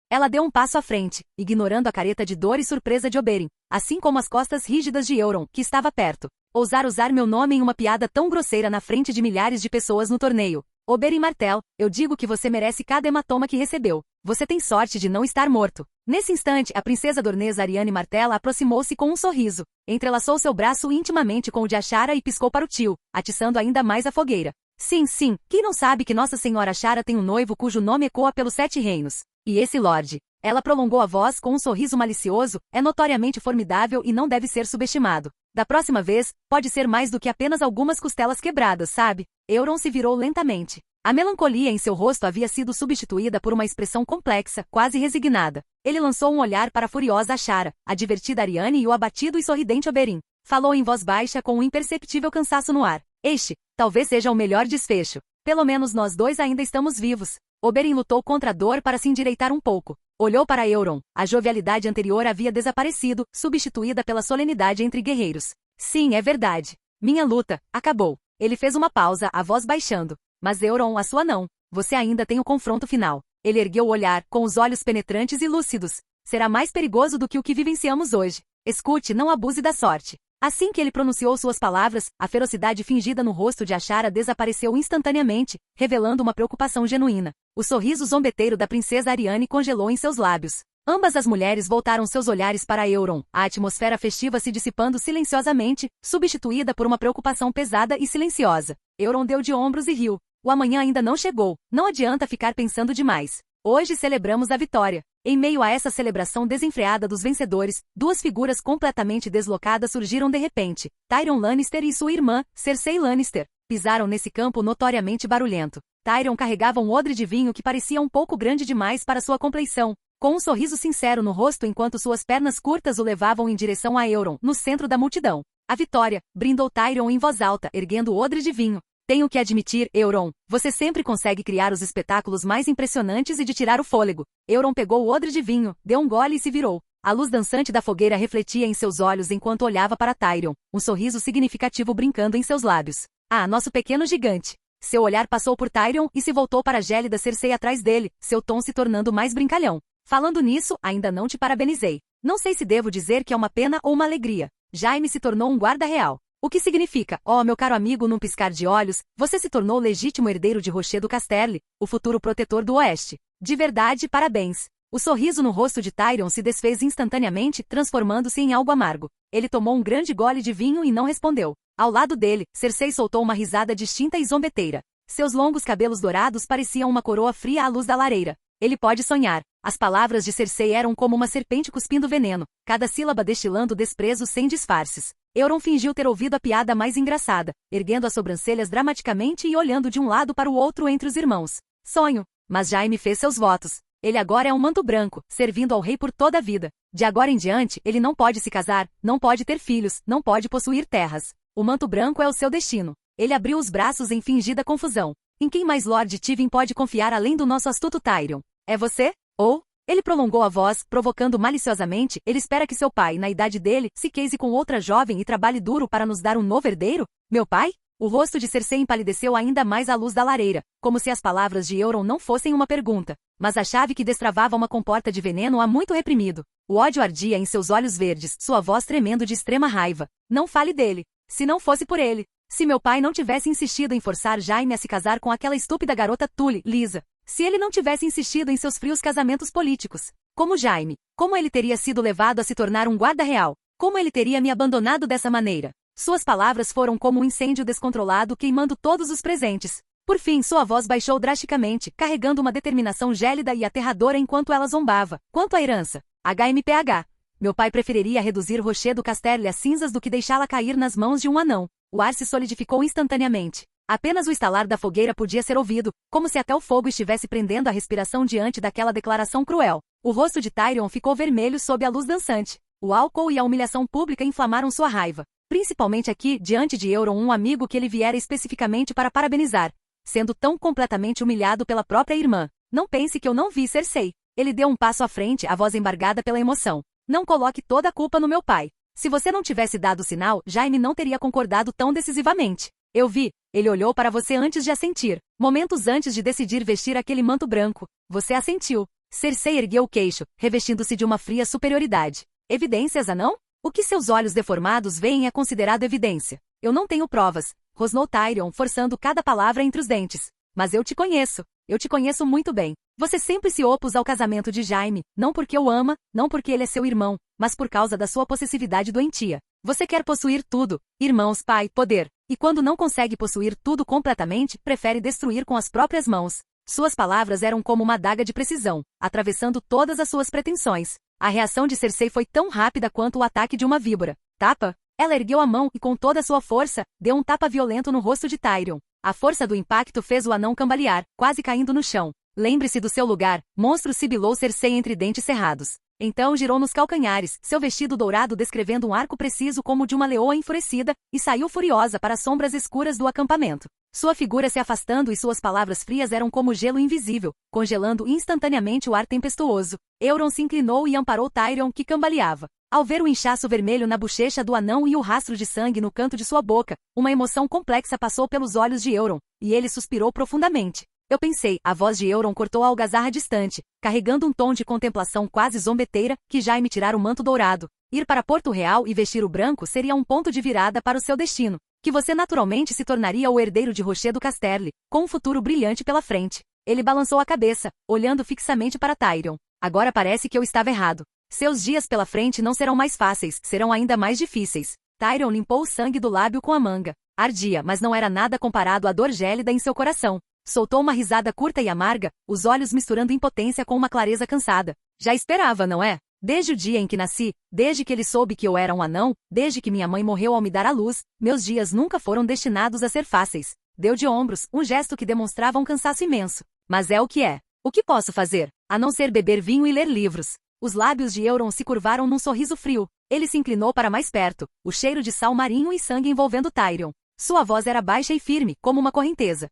Ela deu um passo à frente, ignorando a careta de dor e surpresa de Oberyn, assim como as costas rígidas de Euron, que estava perto. Ousar usar meu nome em uma piada tão grosseira na frente de milhares de pessoas no torneio. Oberyn Martell, eu digo que você merece cada hematoma que recebeu. Você tem sorte de não estar morto. Nesse instante, a princesa dornesa Arianne Martell aproximou-se com um sorriso. Entrelaçou seu braço intimamente com o de Ashara e piscou para o tio, atiçando ainda mais a fogueira. Sim, quem não sabe que Nossa Senhora Ashara tem um noivo cujo nome ecoa pelos 7 reinos? E esse lorde? Ela prolongou a voz com um sorriso malicioso, é notoriamente formidável e não deve ser subestimado. Da próxima vez, pode ser mais do que apenas algumas costelas quebradas, sabe? Euron se virou lentamente. A melancolia em seu rosto havia sido substituída por uma expressão complexa, quase resignada. Ele lançou um olhar para a furiosa Ashara, a divertida Arianne e o abatido e sorridente Oberyn. Falou em voz baixa com um imperceptível cansaço no ar. Este, talvez seja o melhor desfecho. Pelo menos nós dois ainda estamos vivos. Oberyn lutou contra a dor para se endireitar um pouco. Olhou para Euron. A jovialidade anterior havia desaparecido, substituída pela solenidade entre guerreiros. Sim, é verdade. Minha luta acabou. Ele fez uma pausa, a voz baixando. Mas Euron, a sua não. Você ainda tem o confronto final. Ele ergueu o olhar, com os olhos penetrantes e lúcidos. Será mais perigoso do que o que vivenciamos hoje. Escute, não abuse da sorte. Assim que ele pronunciou suas palavras, a ferocidade fingida no rosto de Ashara desapareceu instantaneamente, revelando uma preocupação genuína. O sorriso zombeteiro da princesa Arianne congelou em seus lábios. Ambas as mulheres voltaram seus olhares para Euron, a atmosfera festiva se dissipando silenciosamente, substituída por uma preocupação pesada e silenciosa. Euron deu de ombros e riu. O amanhã ainda não chegou, não adianta ficar pensando demais. Hoje celebramos a vitória. Em meio a essa celebração desenfreada dos vencedores, 2 figuras completamente deslocadas surgiram de repente. Tyrion Lannister e sua irmã, Cersei Lannister, pisaram nesse campo notoriamente barulhento. Tyrion carregava um odre de vinho que parecia um pouco grande demais para sua compleição, com um sorriso sincero no rosto enquanto suas pernas curtas o levavam em direção a Euron, no centro da multidão. A vitória, brindou Tyrion em voz alta, erguendo o odre de vinho. Tenho que admitir, Euron, você sempre consegue criar os espetáculos mais impressionantes e de tirar o fôlego. Euron pegou o odre de vinho, deu um gole e se virou. A luz dançante da fogueira refletia em seus olhos enquanto olhava para Tyrion, um sorriso significativo brincando em seus lábios. Ah, nosso pequeno gigante. Seu olhar passou por Tyrion e se voltou para a gélida Cersei atrás dele, seu tom se tornando mais brincalhão. Falando nisso, ainda não te parabenizei. Não sei se devo dizer que é uma pena ou uma alegria. Jaime se tornou um guarda real. O que significa, meu caro amigo, num piscar de olhos, você se tornou o legítimo herdeiro de Rocher do Casterly, o futuro protetor do Oeste. De verdade, parabéns. O sorriso no rosto de Tyrion se desfez instantaneamente, transformando-se em algo amargo. Ele tomou um grande gole de vinho e não respondeu. Ao lado dele, Cersei soltou uma risada distinta e zombeteira. Seus longos cabelos dourados pareciam uma coroa fria à luz da lareira. Ele pode sonhar. As palavras de Cersei eram como uma serpente cuspindo veneno, cada sílaba destilando desprezo sem disfarces. Euron fingiu ter ouvido a piada mais engraçada, erguendo as sobrancelhas dramaticamente e olhando de um lado para o outro entre os irmãos. Sonho. Mas Jaime fez seus votos. Ele agora é um manto branco, servindo ao rei por toda a vida. De agora em diante, ele não pode se casar, não pode ter filhos, não pode possuir terras. O manto branco é o seu destino. Ele abriu os braços em fingida confusão. Em quem mais Lord Tivin pode confiar além do nosso astuto Tyrion? É você? Ou... Ele prolongou a voz, provocando maliciosamente, ele espera que seu pai, na idade dele, se case com outra jovem e trabalhe duro para nos dar um novo herdeiro? Meu pai? O rosto de Cersei empalideceu ainda mais à luz da lareira, como se as palavras de Euron não fossem uma pergunta, mas a chave que destravava uma comporta de veneno há muito reprimido. O ódio ardia em seus olhos verdes, sua voz tremendo de extrema raiva. Não fale dele. Se não fosse por ele. Se meu pai não tivesse insistido em forçar Jaime a se casar com aquela estúpida garota Tully, Lisa. Se ele não tivesse insistido em seus frios casamentos políticos. Como Jaime. Como ele teria sido levado a se tornar um guarda real. Como ele teria me abandonado dessa maneira. Suas palavras foram como um incêndio descontrolado queimando todos os presentes. Por fim, sua voz baixou drasticamente, carregando uma determinação gélida e aterradora enquanto ela zombava. Quanto à herança, HMPH. Meu pai preferiria reduzir Rochedo Casterle a cinzas do que deixá-la cair nas mãos de um anão. O ar se solidificou instantaneamente. Apenas o estalar da fogueira podia ser ouvido, como se até o fogo estivesse prendendo a respiração diante daquela declaração cruel. O rosto de Tyrion ficou vermelho sob a luz dançante. O álcool e a humilhação pública inflamaram sua raiva. Principalmente aqui, diante de Euron, um amigo que ele viera especificamente para parabenizar. Sendo tão completamente humilhado pela própria irmã. Não pense que eu não vi Cersei. Ele deu um passo à frente, a voz embargada pela emoção. Não coloque toda a culpa no meu pai. Se você não tivesse dado o sinal, Jaime não teria concordado tão decisivamente. Eu vi. Ele olhou para você antes de assentir. Momentos antes de decidir vestir aquele manto branco. Você assentiu. Cersei ergueu o queixo, revestindo-se de uma fria superioridade. Evidências, não? O que seus olhos deformados veem é considerado evidência. Eu não tenho provas. Rosnou Tyrion, forçando cada palavra entre os dentes. Mas eu te conheço. Eu te conheço muito bem. Você sempre se opôs ao casamento de Jaime, não porque o ama, não porque ele é seu irmão, mas por causa da sua possessividade doentia. Você quer possuir tudo, irmãos, pai, poder. E quando não consegue possuir tudo completamente, prefere destruir com as próprias mãos. Suas palavras eram como uma adaga de precisão, atravessando todas as suas pretensões. A reação de Cersei foi tão rápida quanto o ataque de uma víbora. Tapa? Ela ergueu a mão e com toda a sua força, deu um tapa violento no rosto de Tyrion. A força do impacto fez o anão cambalear, quase caindo no chão. Lembre-se do seu lugar, monstro, sibilou Cersei entre dentes cerrados. Então girou nos calcanhares, seu vestido dourado descrevendo um arco preciso como o de uma leoa enfurecida, e saiu furiosa para as sombras escuras do acampamento. Sua figura se afastando e suas palavras frias eram como gelo invisível, congelando instantaneamente o ar tempestuoso. Euron se inclinou e amparou Tyrion, que cambaleava. Ao ver o inchaço vermelho na bochecha do anão e o rastro de sangue no canto de sua boca, uma emoção complexa passou pelos olhos de Euron, e ele suspirou profundamente. Eu pensei, a voz de Euron cortou a algazarra distante, carregando um tom de contemplação quase zombeteira, que Jaime tirar o manto dourado. Ir para Porto Real e vestir o branco seria um ponto de virada para o seu destino, que você naturalmente se tornaria o herdeiro de Rochedo Casterle, com um futuro brilhante pela frente. Ele balançou a cabeça, olhando fixamente para Tyrion. Agora parece que eu estava errado. Seus dias pela frente não serão mais fáceis, serão ainda mais difíceis. Tyrion limpou o sangue do lábio com a manga. Ardia, mas não era nada comparado à dor gélida em seu coração. Soltou uma risada curta e amarga, os olhos misturando impotência com uma clareza cansada. Já esperava, não é? Desde o dia em que nasci, desde que ele soube que eu era um anão, desde que minha mãe morreu ao me dar à luz, meus dias nunca foram destinados a ser fáceis. Deu de ombros, um gesto que demonstrava um cansaço imenso. Mas é o que é. O que posso fazer? A não ser beber vinho e ler livros. Os lábios de Euron se curvaram num sorriso frio. Ele se inclinou para mais perto, o cheiro de sal marinho e sangue envolvendo Tyrion. Sua voz era baixa e firme, como uma correnteza.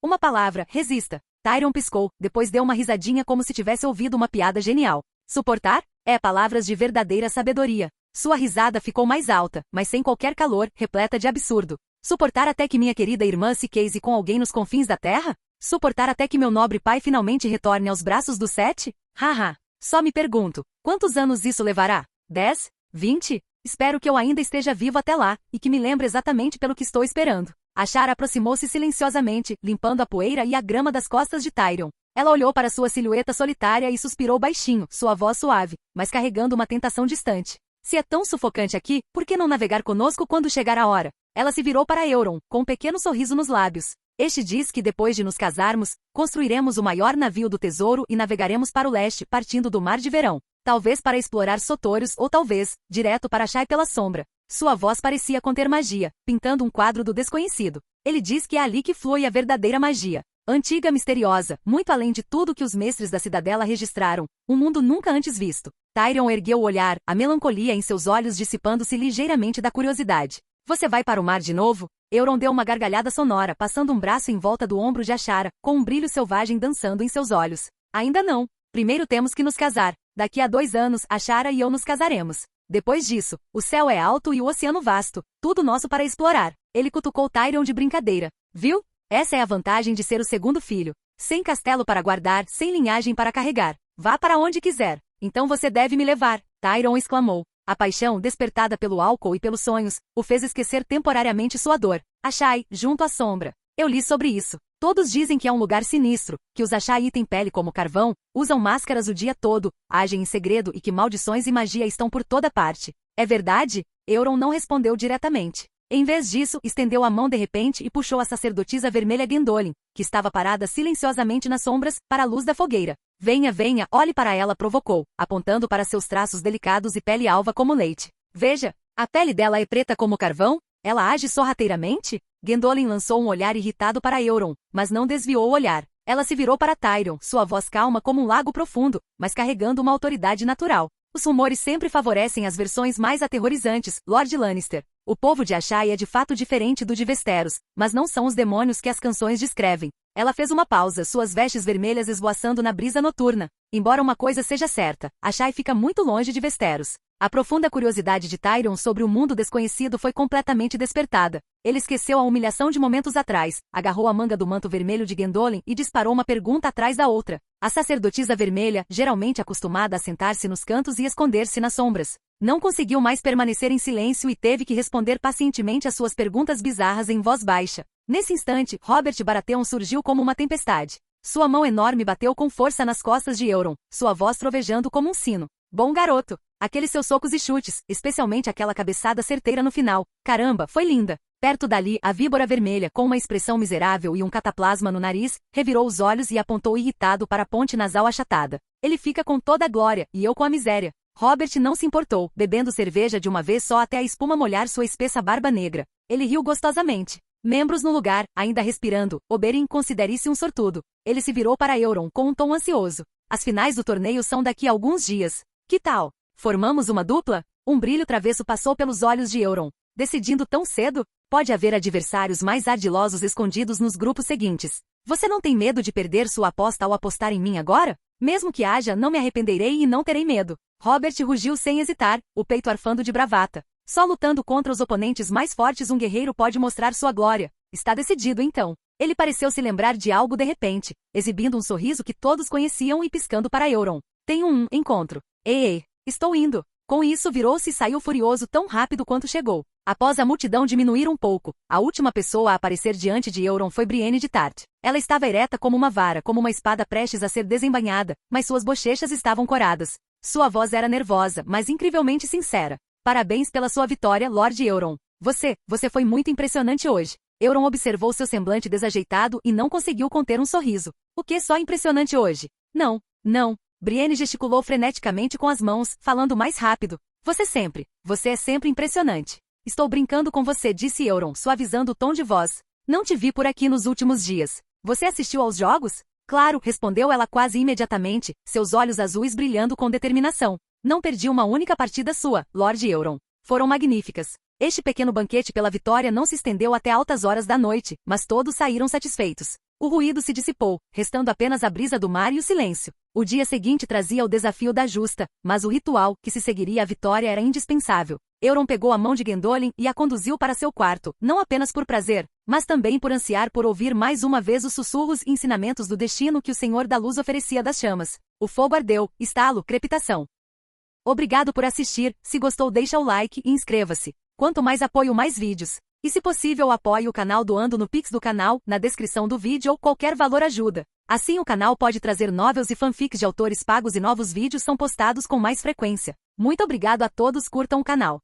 Uma palavra, resista. Tyrion piscou, depois deu uma risadinha como se tivesse ouvido uma piada genial. Suportar? É palavras de verdadeira sabedoria. Sua risada ficou mais alta, mas sem qualquer calor, repleta de absurdo. Suportar até que minha querida irmã se case com alguém nos confins da terra? Suportar até que meu nobre pai finalmente retorne aos braços do Sete? Haha. Só me pergunto, quantos anos isso levará? 10? 20? Espero que eu ainda esteja vivo até lá, e que me lembre exatamente pelo que estou esperando. A Shara aproximou-se silenciosamente, limpando a poeira e a grama das costas de Tyrion. Ela olhou para sua silhueta solitária e suspirou baixinho, sua voz suave, mas carregando uma tentação distante. Se é tão sufocante aqui, por que não navegar conosco quando chegar a hora? Ela se virou para Euron, com um pequeno sorriso nos lábios. Este diz que depois de nos casarmos, construiremos o maior navio do tesouro e navegaremos para o leste, partindo do Mar de Verão. Talvez para explorar Sotoros ou talvez, direto para Shai pela sombra. Sua voz parecia conter magia, pintando um quadro do desconhecido. Ele diz que é ali que flui a verdadeira magia. Antiga misteriosa, muito além de tudo que os mestres da cidadela registraram, um mundo nunca antes visto. Tyrion ergueu o olhar, a melancolia em seus olhos dissipando-se ligeiramente da curiosidade. Você vai para o mar de novo? Euron deu uma gargalhada sonora, passando um braço em volta do ombro de Ashara, com um brilho selvagem dançando em seus olhos. Ainda não. Primeiro temos que nos casar. Daqui a 2 anos, Ashara e eu nos casaremos. Depois disso, o céu é alto e o oceano vasto, tudo nosso para explorar. Ele cutucou Tyrion de brincadeira. Viu? Essa é a vantagem de ser o segundo filho. Sem castelo para guardar, sem linhagem para carregar. Vá para onde quiser. Então você deve me levar, Tyrion exclamou. A paixão, despertada pelo álcool e pelos sonhos, o fez esquecer temporariamente sua dor. Ashai, junto à sombra. Eu li sobre isso. Todos dizem que é um lugar sinistro, que os Ashai têm pele como carvão, usam máscaras o dia todo, agem em segredo e que maldições e magia estão por toda parte. É verdade? Euron não respondeu diretamente. Em vez disso, estendeu a mão de repente e puxou a sacerdotisa vermelha Gondolin, que estava parada silenciosamente nas sombras, para a luz da fogueira. Venha, venha, olhe para ela, provocou, apontando para seus traços delicados e pele alva como leite. Veja, a pele dela é preta como carvão? Ela age sorrateiramente? Gondolin lançou um olhar irritado para Euron, mas não desviou o olhar. Ela se virou para Tyrion, sua voz calma como um lago profundo, mas carregando uma autoridade natural. Os rumores sempre favorecem as versões mais aterrorizantes, Lord Lannister. O povo de Ashai é de fato diferente do de Westeros, mas não são os demônios que as canções descrevem. Ela fez uma pausa, suas vestes vermelhas esvoaçando na brisa noturna. Embora uma coisa seja certa, Ashai fica muito longe de Westeros. A profunda curiosidade de Tyrion sobre o mundo desconhecido foi completamente despertada. Ele esqueceu a humilhação de momentos atrás, agarrou a manga do manto vermelho de Gondolin e disparou uma pergunta atrás da outra. A sacerdotisa vermelha, geralmente acostumada a sentar-se nos cantos e esconder-se nas sombras, não conseguiu mais permanecer em silêncio e teve que responder pacientemente às suas perguntas bizarras em voz baixa. Nesse instante, Robert Baratheon surgiu como uma tempestade. Sua mão enorme bateu com força nas costas de Euron, sua voz trovejando como um sino. Bom garoto! Aqueles seus socos e chutes, especialmente aquela cabeçada certeira no final. Caramba, foi linda! Perto dali, a víbora vermelha, com uma expressão miserável e um cataplasma no nariz, revirou os olhos e apontou irritado para a ponte nasal achatada. Ele fica com toda a glória, e eu com a miséria. Robert não se importou, bebendo cerveja de uma vez só até a espuma molhar sua espessa barba negra. Ele riu gostosamente. Membros no lugar, ainda respirando, Oberyn considere-se um sortudo. Ele se virou para Euron com um tom ansioso. As finais do torneio são daqui a alguns dias. Que tal? Formamos uma dupla? Um brilho travesso passou pelos olhos de Euron. Decidindo tão cedo? Pode haver adversários mais ardilosos escondidos nos grupos seguintes. Você não tem medo de perder sua aposta ao apostar em mim agora? Mesmo que haja, não me arrependerei e não terei medo. Robert rugiu sem hesitar, o peito arfando de bravata. Só lutando contra os oponentes mais fortes um guerreiro pode mostrar sua glória. Está decidido então. Ele pareceu se lembrar de algo de repente, exibindo um sorriso que todos conheciam e piscando para Euron. Tenho um encontro. Ei, estou indo. Com isso virou-se e saiu furioso tão rápido quanto chegou. Após a multidão diminuir um pouco, a última pessoa a aparecer diante de Euron foi Brienne de Tarth. Ela estava ereta como uma vara, como uma espada prestes a ser desembainhada, mas suas bochechas estavam coradas. Sua voz era nervosa, mas incrivelmente sincera. Parabéns pela sua vitória, Lord Euron. Você foi muito impressionante hoje. Euron observou seu semblante desajeitado e não conseguiu conter um sorriso. O que só impressionante hoje? Não. Brienne gesticulou freneticamente com as mãos, falando mais rápido. Você é sempre impressionante. Estou brincando com você, disse Euron, suavizando o tom de voz. Não te vi por aqui nos últimos dias. Você assistiu aos jogos? Claro, respondeu ela quase imediatamente, seus olhos azuis brilhando com determinação. Não perdi uma única partida sua, Lord Euron. Foram magníficas. Este pequeno banquete pela vitória não se estendeu até altas horas da noite, mas todos saíram satisfeitos. O ruído se dissipou, restando apenas a brisa do mar e o silêncio. O dia seguinte trazia o desafio da justa, mas o ritual, que se seguiria à vitória, era indispensável. Euron pegou a mão de Gondolin e a conduziu para seu quarto, não apenas por prazer, mas também por ansiar por ouvir mais uma vez os sussurros e ensinamentos do destino que o Senhor da Luz oferecia das chamas. O fogo ardeu, estalo, crepitação. Obrigado por assistir, se gostou deixa o like e inscreva-se. Quanto mais apoio mais vídeos. E se possível apoie o canal doando no Pix do canal, na descrição do vídeo ou qualquer valor ajuda. Assim o canal pode trazer novels e fanfics de autores pagos e novos vídeos são postados com mais frequência. Muito obrigado a todos, curtam o canal.